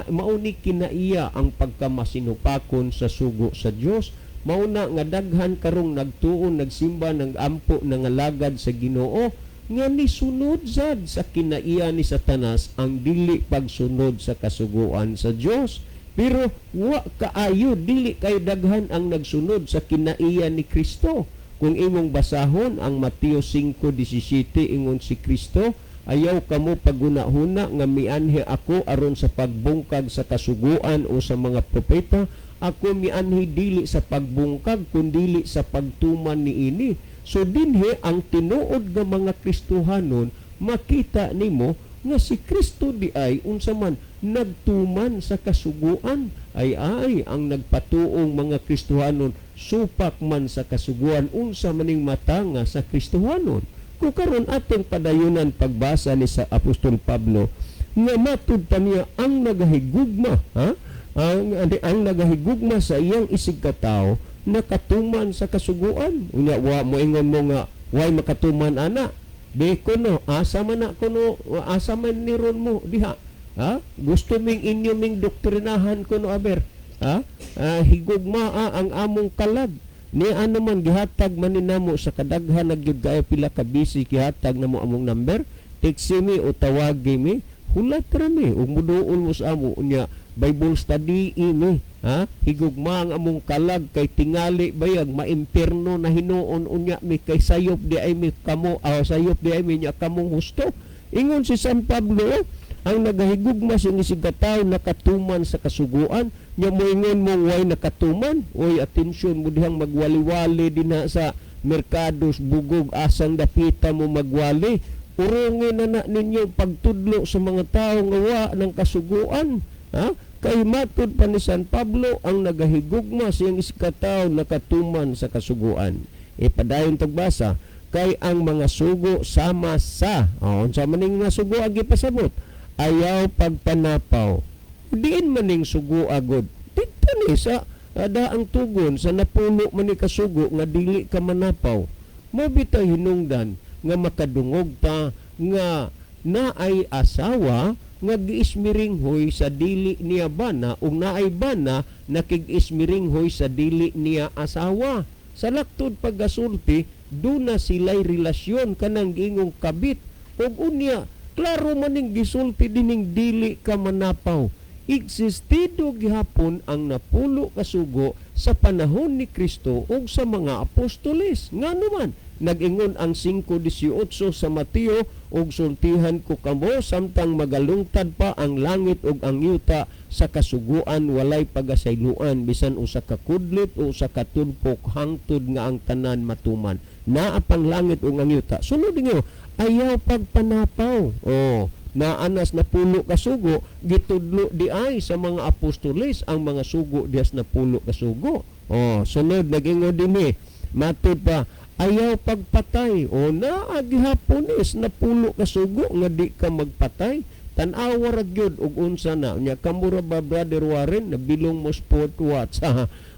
mauni kinaiya ang pagkamasinupakon sa sugo sa Dios. Mauna nga daghan karong nagtuon nagsimba ng ampo ng alagad sa Ginoo nga nisunod sad sa kinaiya ni Satanas ang dili pagsunod sa kasuguan sa Dios. Pero wa kaayo, dili kayo daghan ang nagsunod sa kinaiya ni Kristo. Kung imong basahon ang Mateo 5:17, ingon si Kristo, ayaw kamo pagunahuna nga mianhi ako aron sa pagbungkag sa kasuguan o sa mga propeta. Ako mianhi dili sa pagbungkag kundili sa pagtuman niini. So dinhi ang tinuod nga mga Kristohanon, makita nimo nga si Kristo di ay unsa man nagtuman sa kasuguan, ay ang nagpatuong mga Kristohanon supak man sa kasuguan unsa maning mata nga sa Kristohanon. Kung karon atong padayunan pagbasa ni sa Apostol Pablo nga matud pa niya ang nagahigugma, ang nagahigugma sa iyang isig katao nakatuman sa kasuguan. Unya wa moingon mo nga way makatuman ana. Di kuno asa man na kuno, asa man niron mo diha. Gusto ming inyo ming doktrinahan kuno aber. Higugma ang among kalag. Ni ano man gihatag man ninamo sa kadaghan nagyud kayo pila ka busy gihatag namo among number, text mi o tawag mi, hulat rami ug muduol mo sa amo unya Bible study ini, higugma ang among kalag kay tingali bayag maimperno na hinuon unya mi kay sayop di ay mi kamo, sayop di ay mi nya kamong husto. Ingon si San Pablo, ang nagahigugma sa isigataw nakatuman sa kasuguan, nya moingon mo way nakatuman, oy atensyon mo dihang magwali-wali dinha sa merkados bugog asang dapita mo magwali. Urungin na ninyo pagtudlo sa mga tao nga wa ng kasuguan. Kay matud pa ni San Pablo ang nagahigugma siyang isikataw nakatuman sa kasuguan. Padayon tagbasa, kay ang mga sugo sama sa unsa maning nga sugo agi pasabot, ayaw pagpanapaw. Diin maning sugo agod. Dito ni sa daang tugon sa napuno man ni kasugo nga dili ka manapaw. Mabitaw hinungdan nga makadungog ta nga naay asawa nga giismiringhoy sa dili niya bana ug naay bana nakig-ismiringhoy sa dili niya asawa. Sa laktod paggasulti, duna sila'y relasyon kanang giingong kabit ug unya klaro maning gisulti dining dili ka manapaw. Existido gihapon ang napulo kasugo sa panahon ni Kristo ug sa mga apostoles. Nganuman nag-ingon ang 5:18 sa Mateo, ug sultihan ko kamo samtang magalungtad pa ang langit ug ang yuta sa kasuguan walay pagasayloan bisan usa ka kudlit o usa ka tudpok hangtod nga ang tanan matuman. Naa pang langit ug ang yuta. Sunod ninyo, ayaw pagpanapaw. Naanas na pulo kasugo, gitudlo di ay sa mga apostoles ang mga sugo dias na pulo kasugo. Sunod nag-ingon dinhi, matud pa, ayaw pagpatay. Naagihapon is na pulo kasugo nga di ka magpatay. Tan-awa ra gyud ug unsa na nya kamura ba Brother Warren nabilong mo sport watch.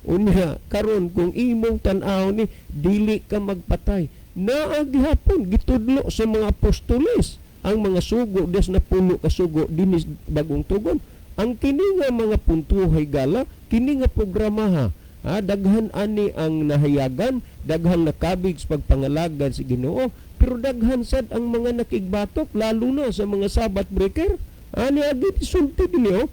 Unya karon kung imong tan-aw ni dili ka magpatay. Naagihapon gitudlo sa mga apostoles ang mga sugo des na pulo kasugo dinis bagong tugon. Ang kini nga mga puntuhay gala, kini nga programa daghan ani ang nahayagan, daghan nakabig sa pagpangalagan sa Ginoo, pero daghan sad ang mga nakigbatok lalo na sa mga Sabbath breaker. Ani agi sulti dinyo,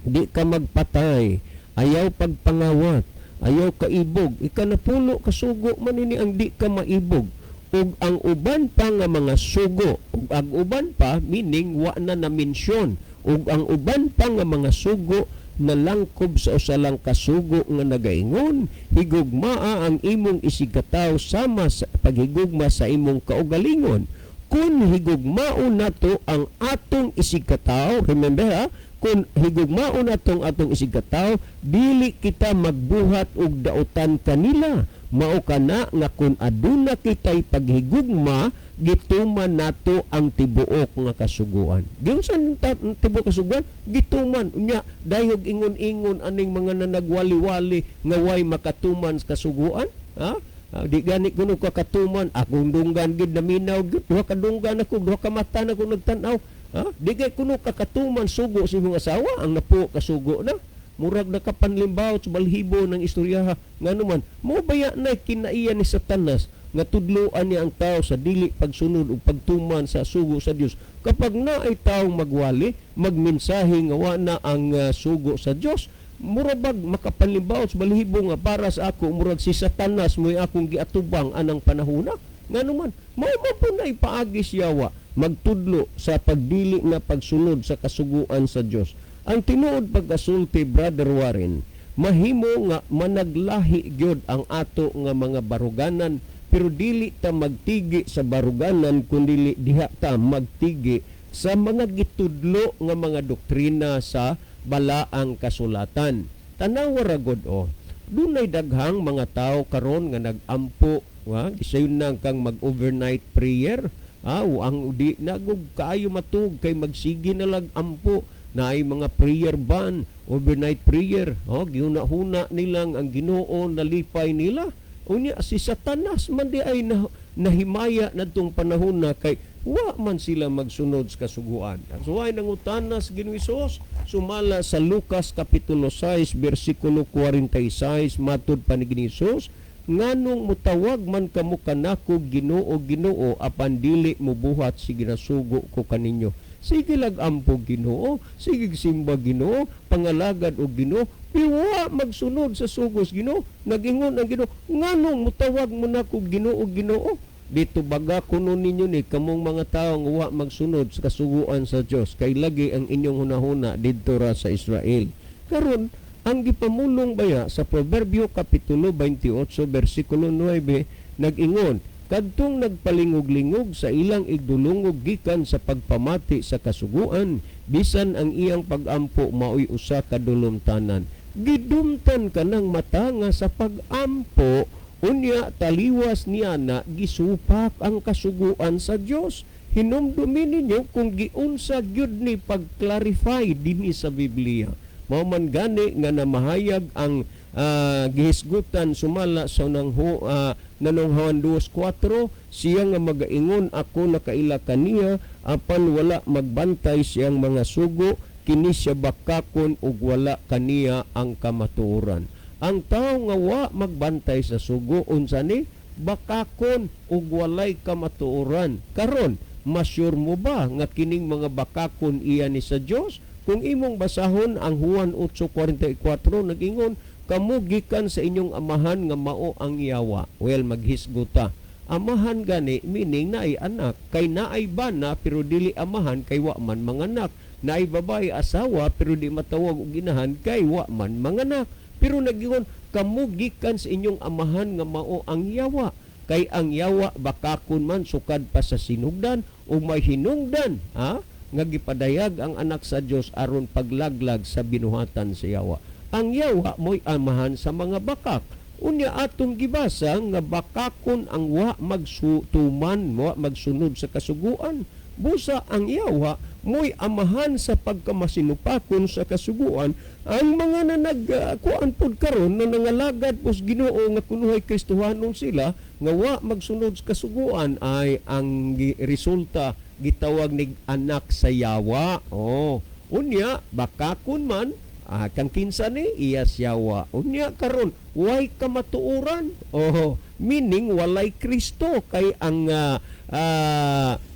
di ka magpatay, ayaw pagpangawat, ayaw kaibog, ikanapulo kasugo man ini ang di ka maibog. Ug ang uban pa nga mga sugo, ug ang uban pa meaning wa na na-mention, ug ang uban pa nga mga sugo nalangkob sa usalang kasugo nga nagaingon, higugmaa ang imong isigataw sama sa paghigugma sa imong kaugalingon. Kung higugmao nato ang atong isigataw, remember kung higugmao natong atong isigataw, dili kita magbuhat og dautan kanila. Mao kana nga kung aduna kitay paghigugma, gituman nato ang tibuok nga kasuguan. Giunsan tibuok kasuguan? Gituman unya dayog ingon-ingon aning mga nanagwali-wali nga way makatuman sa kasuguan. Di gani kuno ka katuman, akong dunggan gid naminaw gid, duha ka dunggan ako, duha ka mata na ko nagtan-aw. Di gay kuno ka katuman sugo sa imong asawa, ang napo kasugo na. Murag nakapanlimbaw sa balhibo ng istorya nga naman mo baya na kinaiya ni Satanas nga tudloan niya ang tao sa dili pagsunod ug pagtuman sa sugo sa Dios. Kapag naay taong magwali, magmensahe nga wa na ang sugo sa Dios, murabag makapanlimbaot sa balahibo nga para sa ako murag si Satanas mo'y akong giatubang anang panahona. Nganuman, mao man po na ipaagi siyawa magtudlo sa pagdili nga pagsunod sa kasuguan sa Dios. Ang tinuod pagkasulti, Brother Warren, mahimo nga managlahi gyud ang ato nga mga baruganan, pero dili ta magtigi sa baruganan kundi diha ta magtigi sa mga gitudlo nga mga doktrina sa balaang kasulatan. Tanawa ra gud dunay daghang mga tao karon nga nagampo, gisayon na kang mag-overnight prayer. Ang di nagug kaayo matug kay magsigi na lag ampo na ay mga prayer ban, overnight prayer. Gihuna-huna nilang ang Ginoo nalipay nila. Unya si Satanas man di ay nahimaya nadtong panahon na kay wa man sila magsunod sa kasuguan. So ay nangutanas Ginoong Hesus sumala sa Lucas kapitulo 6 bersikulo 46 matud pa ni Ginoong Hesus, nganong mutawag man kamo kanako Ginoo Ginoo apan dili mo buhat sige nasugo ko kaninyo. Sige lag-ampo Ginoo, sige simba Ginoo, pangalagad og Ginoo, piwa magsunod sa sugos Ginoo. Nagingon ang Ginoo, nganong mutawag mo nako Ginoo Ginoo? Dito baga kuno ninyo ni kamong mga tawo nga wa magsunod sa kasuguan sa Dios kay lagi ang inyong hunahuna didto ra sa Israel. Karon ang gipamulong baya sa Proverbio kapitulo 28 bersikulo 9 nag-ingon, kadtong nagpalingog-lingog sa ilang igdulungog gikan sa pagpamati sa kasuguan, bisan ang iyang pagampo maoy usa ka dulumtanan. Gidumtan kanang mata nga sa pagampo, unya taliwas niya na gisupak ang kasuguan sa Dios. Hinumdumi ninyo kung giunsa gyud ni pag-clarify dinhi sa Biblia. Mao man gani nga namahayag ang gihisgutan sumala sa nanong Juan 2:4, siya nga magaingon ako nakaila kaniya apan wala magbantay siyang mga sugo, kini siya bakakon ug wala kaniya ang kamatuoran. Ang tao nga wa magbantay sa sugo unsa ni bakakon ug walay kamatuoran. Karon masyur mo ba nga kining mga bakakon iya ni sa Dios? Kung imong basahon ang Juan 8:44 nag-ingon, kamo gikan sa inyong amahan nga mao ang yawa. Well, maghisguta. Amahan gani meaning naay anak, kay naay bana pero dili amahan kay wa man manganak. Naay babae asawa pero di matawag og inahan kay wa man manganak. Pero nag-ingon, kamo gikan sa inyong amahan nga mao ang yawa. Kay ang yawa bakakon man sukad pa sa sinugdan o may hinungdan, nga gipadayag ang anak sa Dios aron paglaglag sa binuhatan sa yawa. Ang yawa mo'y amahan sa mga bakak. Unya atong gibasa nga bakakon ang wa magsutuman, wa magsunod sa kasuguan. Busa ang yawa mo'y amahan sa pagkamasinupakon sa kasuguan. Ang mga nagkuan pod karon na nangalagad pos Ginoo nga kunuhay Kristohanon sila nga wa magsunod sa kasuguan ay ang resulta gitawag nig anak sa yawa. Unya bakakon man kang kinsa ni iyas yawa. Unya karon way kamatuoran. Meaning walay Kristo kay ang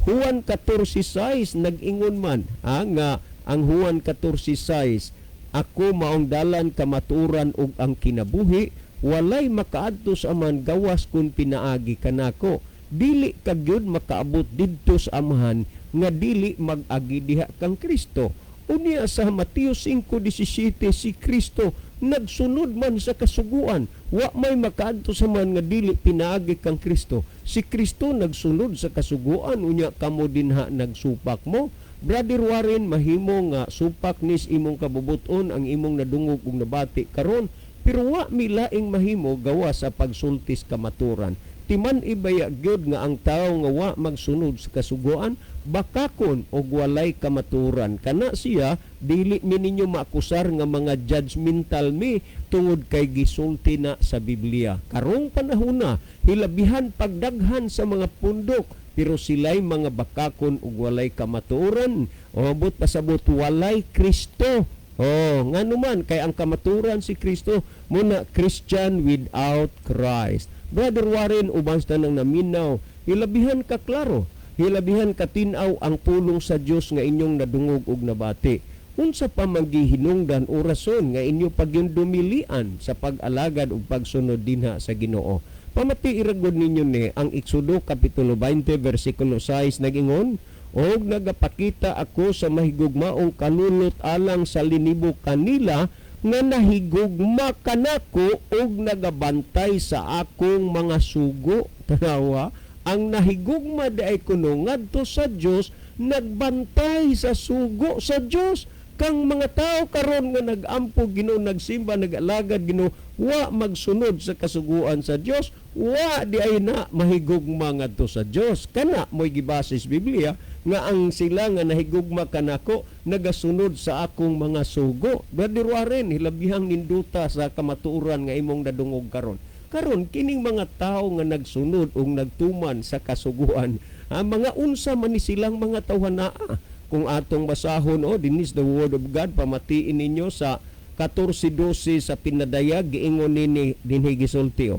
Juan 14:6 nag-ingon man nga ang Juan 14:6, ako maong dalan kamatuoran ug ang kinabuhi, walay makaadto sa man gawas kun pinaagi kanako. Dili kagyud makaabot didto sa amahan nga dili mag-agi diha kang Kristo. Unya sa Mateo 5:17 si Kristo nagsunod man sa kasuguan, wa may makaadto sa man nga dili pinaagi kang Kristo. Si Kristo nagsunod sa kasuguan, unya kamo dinha nagsupak mo. Brother Warren, mahimo nga supak nis imong kabubuton ang imong nadungog ug nabati karon, pero wa milaing mahimo gawa sa pagsultis kamaturan. Timan ibaya gyud nga ang tawo nga wa magsunod sa kasuguan bakakon og walay kamaturan. Kana siya dili mi ninyo maakusar nga mga judgmental mi tungod kay gisulti na sa Biblia. Karong panahon hilabihan pagdaghan sa mga pundok pero sila'y mga bakakon ug walay kamaturan. Abot pasabot walay Kristo. Ngano man kay ang kamaturan si Kristo muna Christian without Christ. Brother Warren, uban sa nang naminaw, hilabihan ka klaro, hilabihan ka tinaw ang pulong sa Dios nga inyong nadungog og nabati. Unsa pa maghihinungdan o rason nga inyo pagyundumilian sa pag-alagad ug pagsunod dinha sa Ginoo. Pamati iragod ninyo ni ang Exodo Kapitulo 20 versikulo 6 nagingon, og nagapakita ako sa mahigugmaong kalulot alang sa linibo kanila nga nahigugma kanako og nagabantay sa akong mga sugo. Tanawa, ang nahigugma di ay kuno ngadto sa Dios, nagbantay sa sugo sa Dios. Kang mga tao karon nga nagampo Ginoo, nagsimba, nagalagad Ginoo, wa magsunod sa kasuguan sa Dios, wa di ay na mahigugma ngadto sa Dios. Kana mo'y gibasis Biblia nga ang sila nga nahigugma kanako nagasunod sa akong mga sugo. Brother Warren, hilabihang ninduta sa kamatuoran nga imong nadungog karon. Karon kining mga tao nga nagsunod o nagtuman sa kasuguan, ang mga unsa man ni silang mga tawhanaa. Kung atong basahon dinis the word of God, pamatiin ninyo sa 14:12 sa pinadayag, giingon ni dinhi gisulti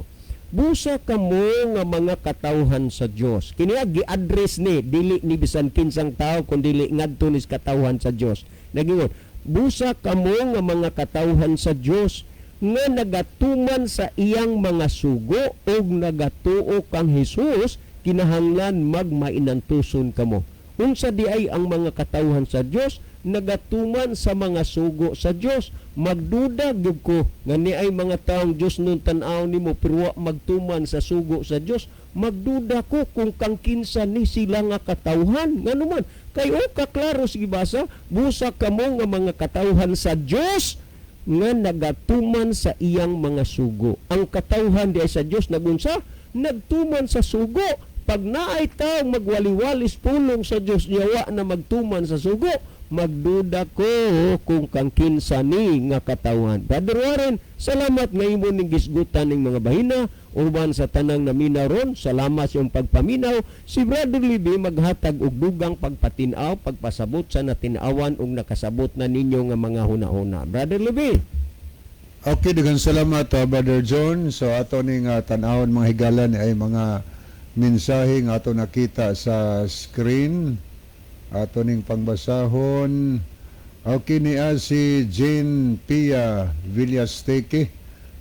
busa kamo nga mga katawhan sa Dios. Kini gi-address ni dili ni bisan kinsang tao kundi ngadto ni katawhan sa Dios. Nagingon, busa kamo nga mga katawhan sa Dios nga nagatuman sa iyang mga sugo og nagatuo kang Hesus, kinahanglan magmainantuson kamo. Unsa di ay ang mga katawhan sa Dios nagatuman sa mga sugo sa Dios. Magduda gyud ko nga ni ay mga taong Dios nun tan-aw nimo pero wa magtuman sa sugo sa Dios. Magduda ko kung kang kinsa ni sila nga katawhan. Ngano man kay kaklaro sige basa, busa kamo nga mga katawhan sa Dios nga nagatuman sa iyang mga sugo. Ang katawhan di ay sa Dios nagunsa, nagtuman sa sugo. Pag naay taong magwaliwalis pulong sa Dios, yawa na magtuman sa sugo, magduda ko kung kang kinsa ni nga katawhan. Brother Warren, salamat nga imo ning gisgutan ning mga bahina uban sa tanang naminaw ron. Salamat sa iyong pagpaminaw. Si Brother Libby maghatag og dugang pagpatinaw, pagpasabot sa natinawan ug nakasabot na ninyo nga mga hunahuna. Brother Libby. Okay, daghang salamat Brother John. So ato ning tan-awon mga higalan ay mga mensahe nga ato nakita sa screen. Ato ning pangbasahon. Okay, niya si Jane Pia Villasteque.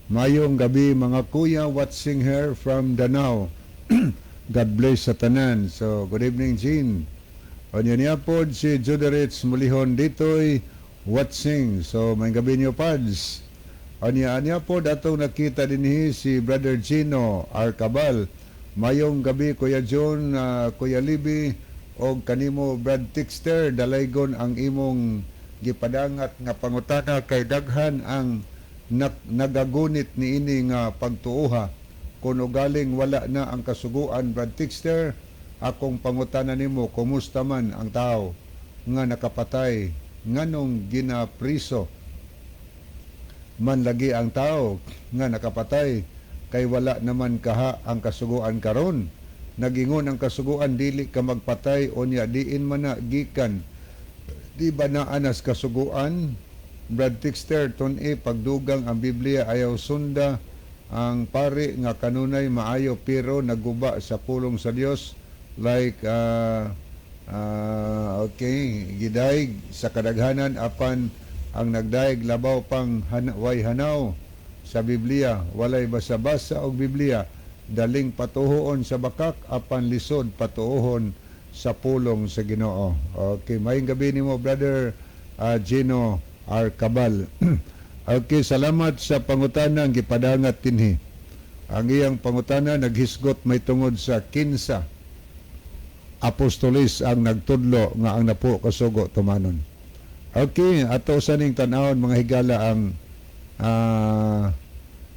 Mayong gabi mga kuya, watching her from Danao. God bless sa tanan. So good evening Jane. O niya pod si Juderich Mulihon ditoy watching. So may gabi niyo pads. O niya pod atong nakita dinhi si Brother Gino Arcabal. Mayong gabi Kuya John, Kuya Libby o kanimo Brad Tixter, dalaygon ang imong gipadangat nga pangutana kay daghan ang nagagunit niini nga pagtuoha. Kuno galing wala na ang kasuguan Brad Tixter, akong pangutana nimo, kumusta man ang tao nga nakapatay, nganong ginapriso man lagi ang tao nga nakapatay kay wala naman kaha ang kasuguan karon. Nagingon ang kasuguan dili ka magpatay o niya diin man na gikan. Di ba na anas kasuguan? Brad Tixter, pagdugang ang Biblia ayaw sunda ang pari nga kanunay maayo pero naguba sa pulong sa Dios like okay, gidayeg sa kadaghanan apan ang nagdaig labaw pang way hanaw sa Biblia, walay basa-basa og Biblia, daling patuhoon sa bakak apan lisod patuohon sa pulong sa Ginoo. Okay, maayong gabi nimo Brother Gino Arcabal. Okay, salamat sa pangutana ang gipadangat dinhi. Ang iyang pangutana naghisgot may tungod sa 15 apostolis ang nagtudlo nga ang napo kasugo tumanon. Okay, ato sa ning tan-awon mga higala ang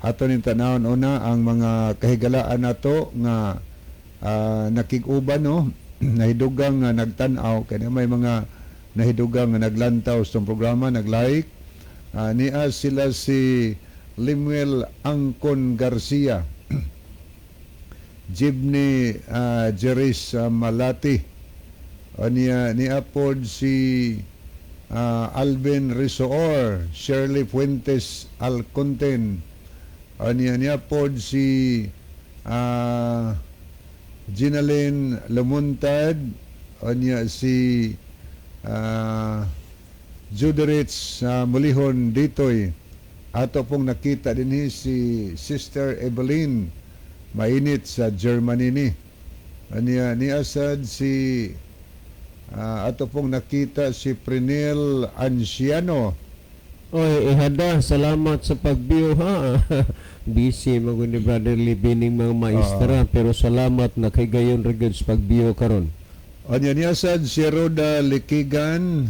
ato ning tanawon una ang mga kahigalaan nato nga nakig-uban nahidugang nga nagtan-aw kay may mga nahidugang nga naglantaw sa programa, nag-like. Niya sila si Limuel Angkon Garcia, Jibni Jeris Malati, niya pod si Alvin Risoor, Shirley Fuentes Alconten, niya pod si Ginalyn Lamuntad, niya si Juderich Mulihon ditoy. Ato pong nakita din si Sister Evelyn mainit sa Germany ni. Ni Asad si ato pong nakita si Prinel Anciano. Oy, ihada, salamat sa pagbiyo ha. Busy mga ni Brother Libining mga maestra, pero salamat na kay gayon regard sa pagbiyo karon. Ni Asad si Roda Likigan,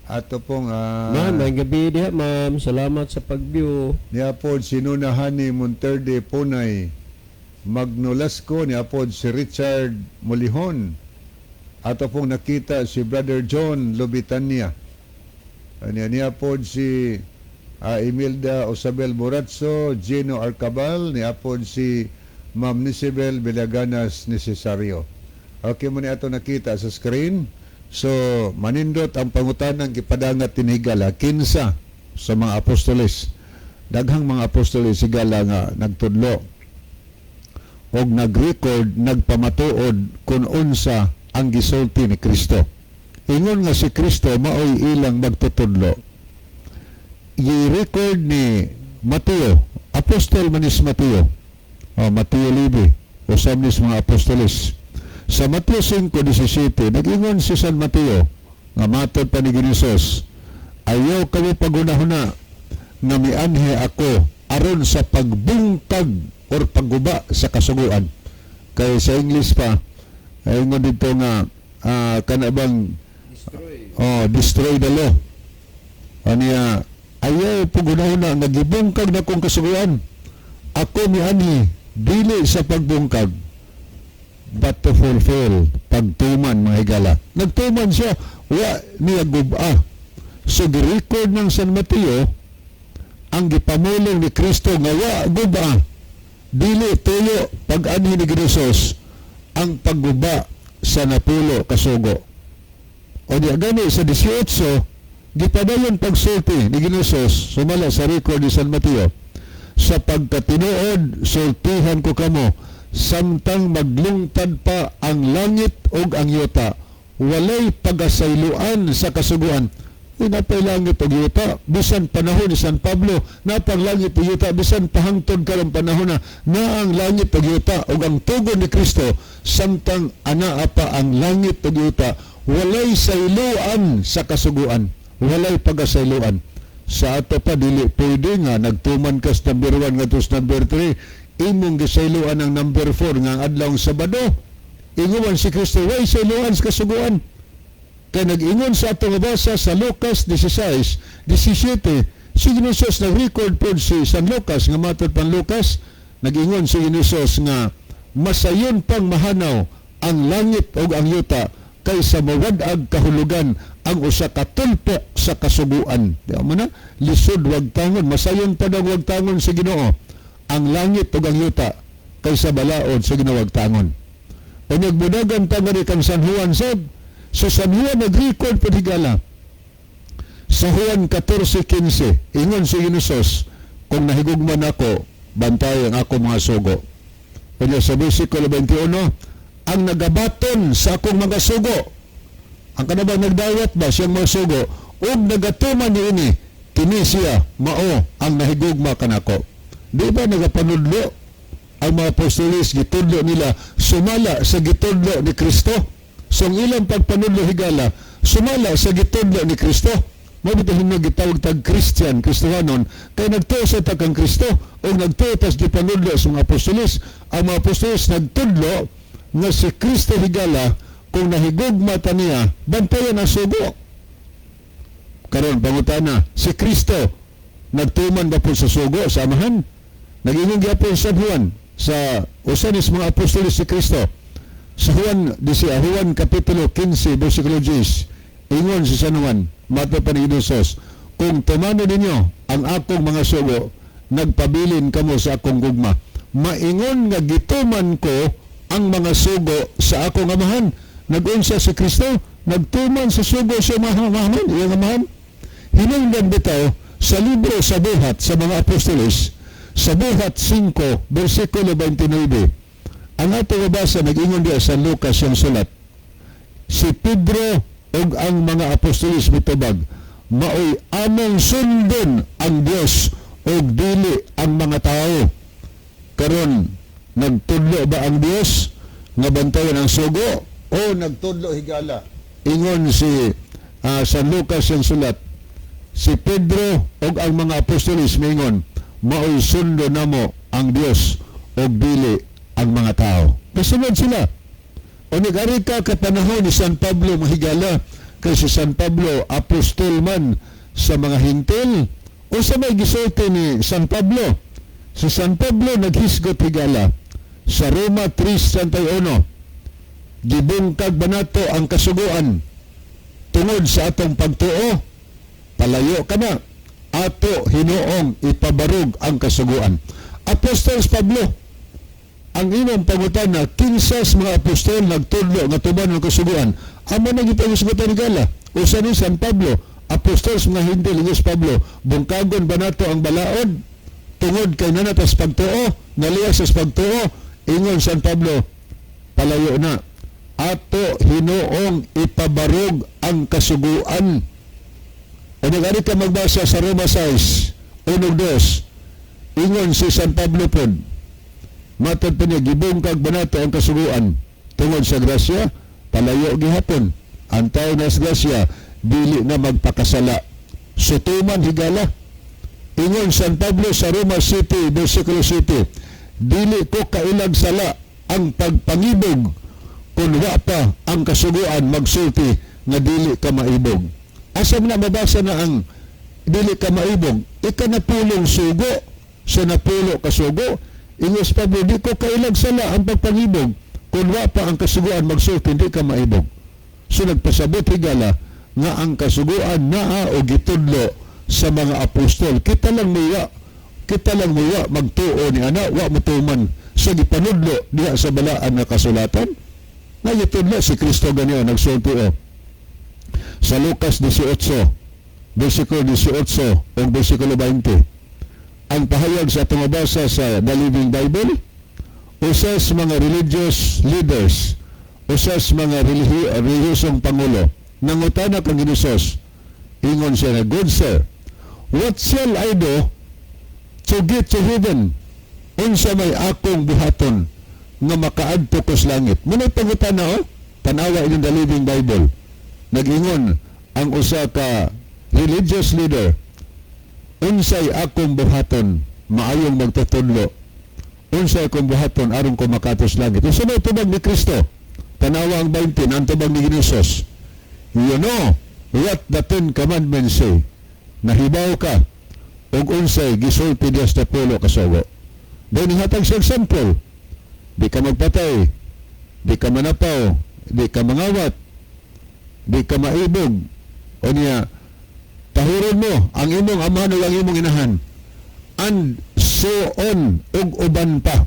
ato pong Ma'am, may gabi diha, ma'am. Salamat sa pagbiyo. niya pod si Nunahani Monterde Punay, Magnolasco, niya pod si Richard Mulihon. Ato pong nakita si Brother John Lobitania. Niya pod si Imelda Osabel Morazzo, Gino Arcabal, niya pod si Ma'am Nisibel Villaganas Necesario. Okay mo niya ito nakita sa screen. So, manindot ang pangutanang gipadangat tinigala, kinsa sa mga apostoles. Daghang mga apostoles sigala nga nagtudlo og nag-record, nagpamatuod kung unsa ang gisulti ni Kristo. Ingon nga si Kristo maoy ilang magtutudlo. I-record ni Mateo, apostol manis Mateo, Mateo Libi, usab nis mga apostoles. Sa Mateo 5:17, nag-ingon si San Mateo, nga matod pa ni Ginisos, ayaw kami pagunahuna nga mianhi ako aron sa pagbungkag or pagguba sa kasuguan. Kaya sa English pa, ingon dito nga, kanabang destroy the law. Aniya, ayaw pagunahuna nga gibungkag na kong kasuguan. Ako mianhi, dili sa pagbungkag, but to fulfill, pagtuman mga higala. Nagtuman siya, wa niya guba. So, di-record ng San Mateo, ang gipamulong ni Kristo nga wa guba, dili tuyo pag-anhi ni Ginosos, ang pagguba sa napulo kasugo. O di gani sa 18, gipadayon pagsulti ni Ginosos, sumala sa record ni San Mateo, sa pagkatinuod, sultihan ko kamo, samtang maglungtad pa ang langit ug ang yuta, walay pagasayloan sa kasuguan. Napay langit ug yuta, bisan panahon ni San Pablo, napang langit ug yuta, bisan pahangtod karong panahon na ang langit ug yuta ug ang tugon ni Kristo, samtang anaa pa ang langit ug yuta, walay sayloan sa kasuguan, walay pagasayloan. Sa ato pa dili pwede nga nagtuman kas number 1 ngadto sa number 3, imong gisayloan ang number 4 nga ang adlawng Sabado. Ingon si Kristo, way sayloan sa kasuguan. Kaya nag-ingon sa atong basa sa Lucas 16:17, si Ginosos nag-record po si San Lucas, nga matod pan Lucas, nag-ingon si Ginosos nga masayon pang mahanaw ang langit o ang yuta kaysa mawadag kahulugan ang usa ka tulpok sa kasuguan. Di mo na, lisod wag tangon, masayon pa daw wag tangon sa Ginoo ang langit o ang yuta kaysa balaod sa ginawag tangon. O nagbudagan tangon kang San Juan sab, so San Juan nag-record pa higala sa Juan 14:15, ingon si Ginosos, kung nahigugman ako, bantay ang ako mga sugo. Kanya sa versikulo 21, ang nagabaton sa akong mga sugo, ang kanabang nagdawat ba siyang mga sugo, o nagatuman ni ini, kini siya, mao ang nahigugma kanako. Di ba nagapanudlo ang mga apostolis, gitudlo nila, sumala sa gitudlo ni Kristo? So ang ilang pagpanudlo higala, sumala sa gitudlo ni Kristo. Mabitahin na gitawag tag Christian, Kristohanon, kaya nagtuo sa takang Kristo, o nagtuo tas gipanudlo sa mga apostolis. Ang mga apostolis nagtudlo nga si Kristo higala, kung nahigugma ta niya, bantayan ang sugo. Karon pangutana, si Kristo nagtuman ba po sa sugo, sa amahan? Nag-ingon gyapon sa Juan, sa usanis mga apostolis si Kristo. Sa Juan kapitulo 15, versikulo 10, ingon si San Juan, mato pa ni Ginosos, kung tumano ninyo ang akong mga sugo, nagpabilin kamo sa akong gugma. Maingon nga gituman ko ang mga sugo sa akong amahan. Nag-unsa si Kristo, nagtuman sa sugo sa amahan, iyang amahan. Hinungdan bitaw sa libro sa buhat sa mga apostolis, Sa buhat 5, versikulo 29, ang ato mabasa nag-ingon diya sa Lucas yung sulat. Si Pedro ug ang mga apostolis mitubag, maoy among sundon ang Dios ug dili ang mga tao. Karon nagtudlo ba ang Dios nga bantayan ang sugo o nagtudlo higala? Ingon si San Lucas yung sulat, si Pedro ug ang mga apostolis mingon, maoy sundo namo ang Dios ug dili ang mga tao. Kasunod sila. O nag-ari ka kapanahon ni San Pablo mahigala, kay si San Pablo apostol man sa mga hintil o sa may gisulti ni San Pablo. Si San Pablo naghisgot higala sa Roma 3:31. Gibungkag ba nato ang kasuguan tungod sa atong pagtuo? Palayo ka na. Ato hinuong ipabarog ang kasuguan. Apostols Pablo, ang imong pangutana, kinsas mga apostol nagtudlo nga tuban ng kasuguan. Amo na gipangisugutan ni Gala. Usa ni San Pablo, apostols mga hindi ligos Pablo, bungkagon ba nato ang balaod tungod kay nanatas pagtuo, naliyas sa pagtuo? Ingon San Pablo, palayo na. Ato hinuong ipabarog ang kasuguan. O nag-ari ka magbasa sa Roma 6, 1-2, ingon si San Pablo po, matod pa niya, gibungkag ba nato ang kasuguan tungod sa grasya? Palayo gihapon. Ang tao na sa grasya, dili na magpakasala. Sutuman higala. Ingon San Pablo sa Roma City, versikulo 7, dili ko kailag sala ang pagpangibog kung wa pa ang kasuguan magsulti nga dili ka maibog. Asa na mabasa na ang dili ka maibog? Ika napulong sugo sa napulo ka sugo. Ingos Pablo, di ko kailag sala ang pagpangibog kung wa pa ang kasuguan magsulti hindi ka maibog. So nagpasabot higala nga ang kasuguan naa o gitudlo sa mga apostol. Kita lang muwa magtuo ni ana, wa mutuman sa gipanudlo diha sa balaan na kasulatan. Nga gitudlo si Kristo ganiyo nagsulti sa Lucas 18, versikulo 18 o versikulo 20. Ang pahayag sa atong mabasa sa The Living Bible, usas mga religious leaders, usas mga relihiyosong pangulo, nangutana kang Ginosos, ingon siya na, good sir, what shall I do to get to heaven? Unsa may akong buhaton nga makaadto ko sa langit? Muna pangutana tanawa inyong The Living Bible. Nag-ingon ang usa ka religious leader, unsay akong buhaton maayong magtutudlo, unsay akong buhaton aron ko makatos langit. Usa may tubag ni Kristo, tanawa ang 20 ang tubag ni Ginosos, you know what the 10 commandments say. Nahibaw ka ug unsay gisulti diya sa pulo ka sugo. Then hatag sa example, di ka magpatay, di ka manapaw, di ka mangawat, di ka maibog, o niya tahuron mo ang imong amahan o ang imong inahan, and so on ug uban pa.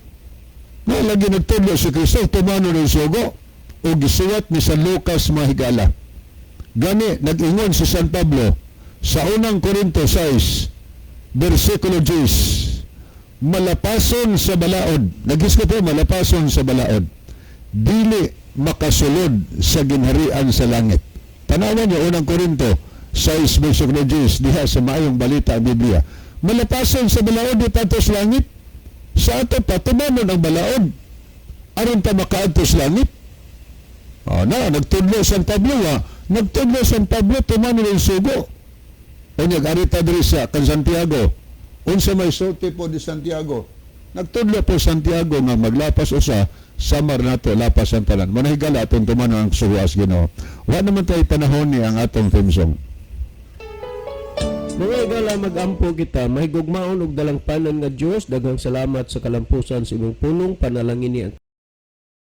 Na lagi nagtudlo si Kristo tumano ng sugo o gisuwat ni San Lucas mahigala. Gani nag-ingon si San Pablo sa unang Korinto 6 versikulo 10, malapason sa balaod, naghisgot po, malapason sa balaod, dili makasulod sa ginharian sa langit. Tanawan niyo unang Korinto 6 versikulo 10 diha sa maayong balita ang Biblia. Malapason sa balaod di patos langit. Sa ato pa tumanon ang balaod aron ta makaadto sa langit. Nagtudlo San Pablo nagtudlo San Pablo tumanon ang sugo. O nag-arita diri sa kan Santiago. Unsa may sulti po di Santiago? Nagtudlo po Santiago nga maglapas usa samar nato lapas ang tanan. Manahigala atong tumanon ang suwas Ginoo. Wa naman tay panahon ni ang atong theme song. Mga igala mag-ampo kita, mahigugmaon og dalang panan nga Dios, daghang salamat sa kalampusan sa imong pulong, panalangin ni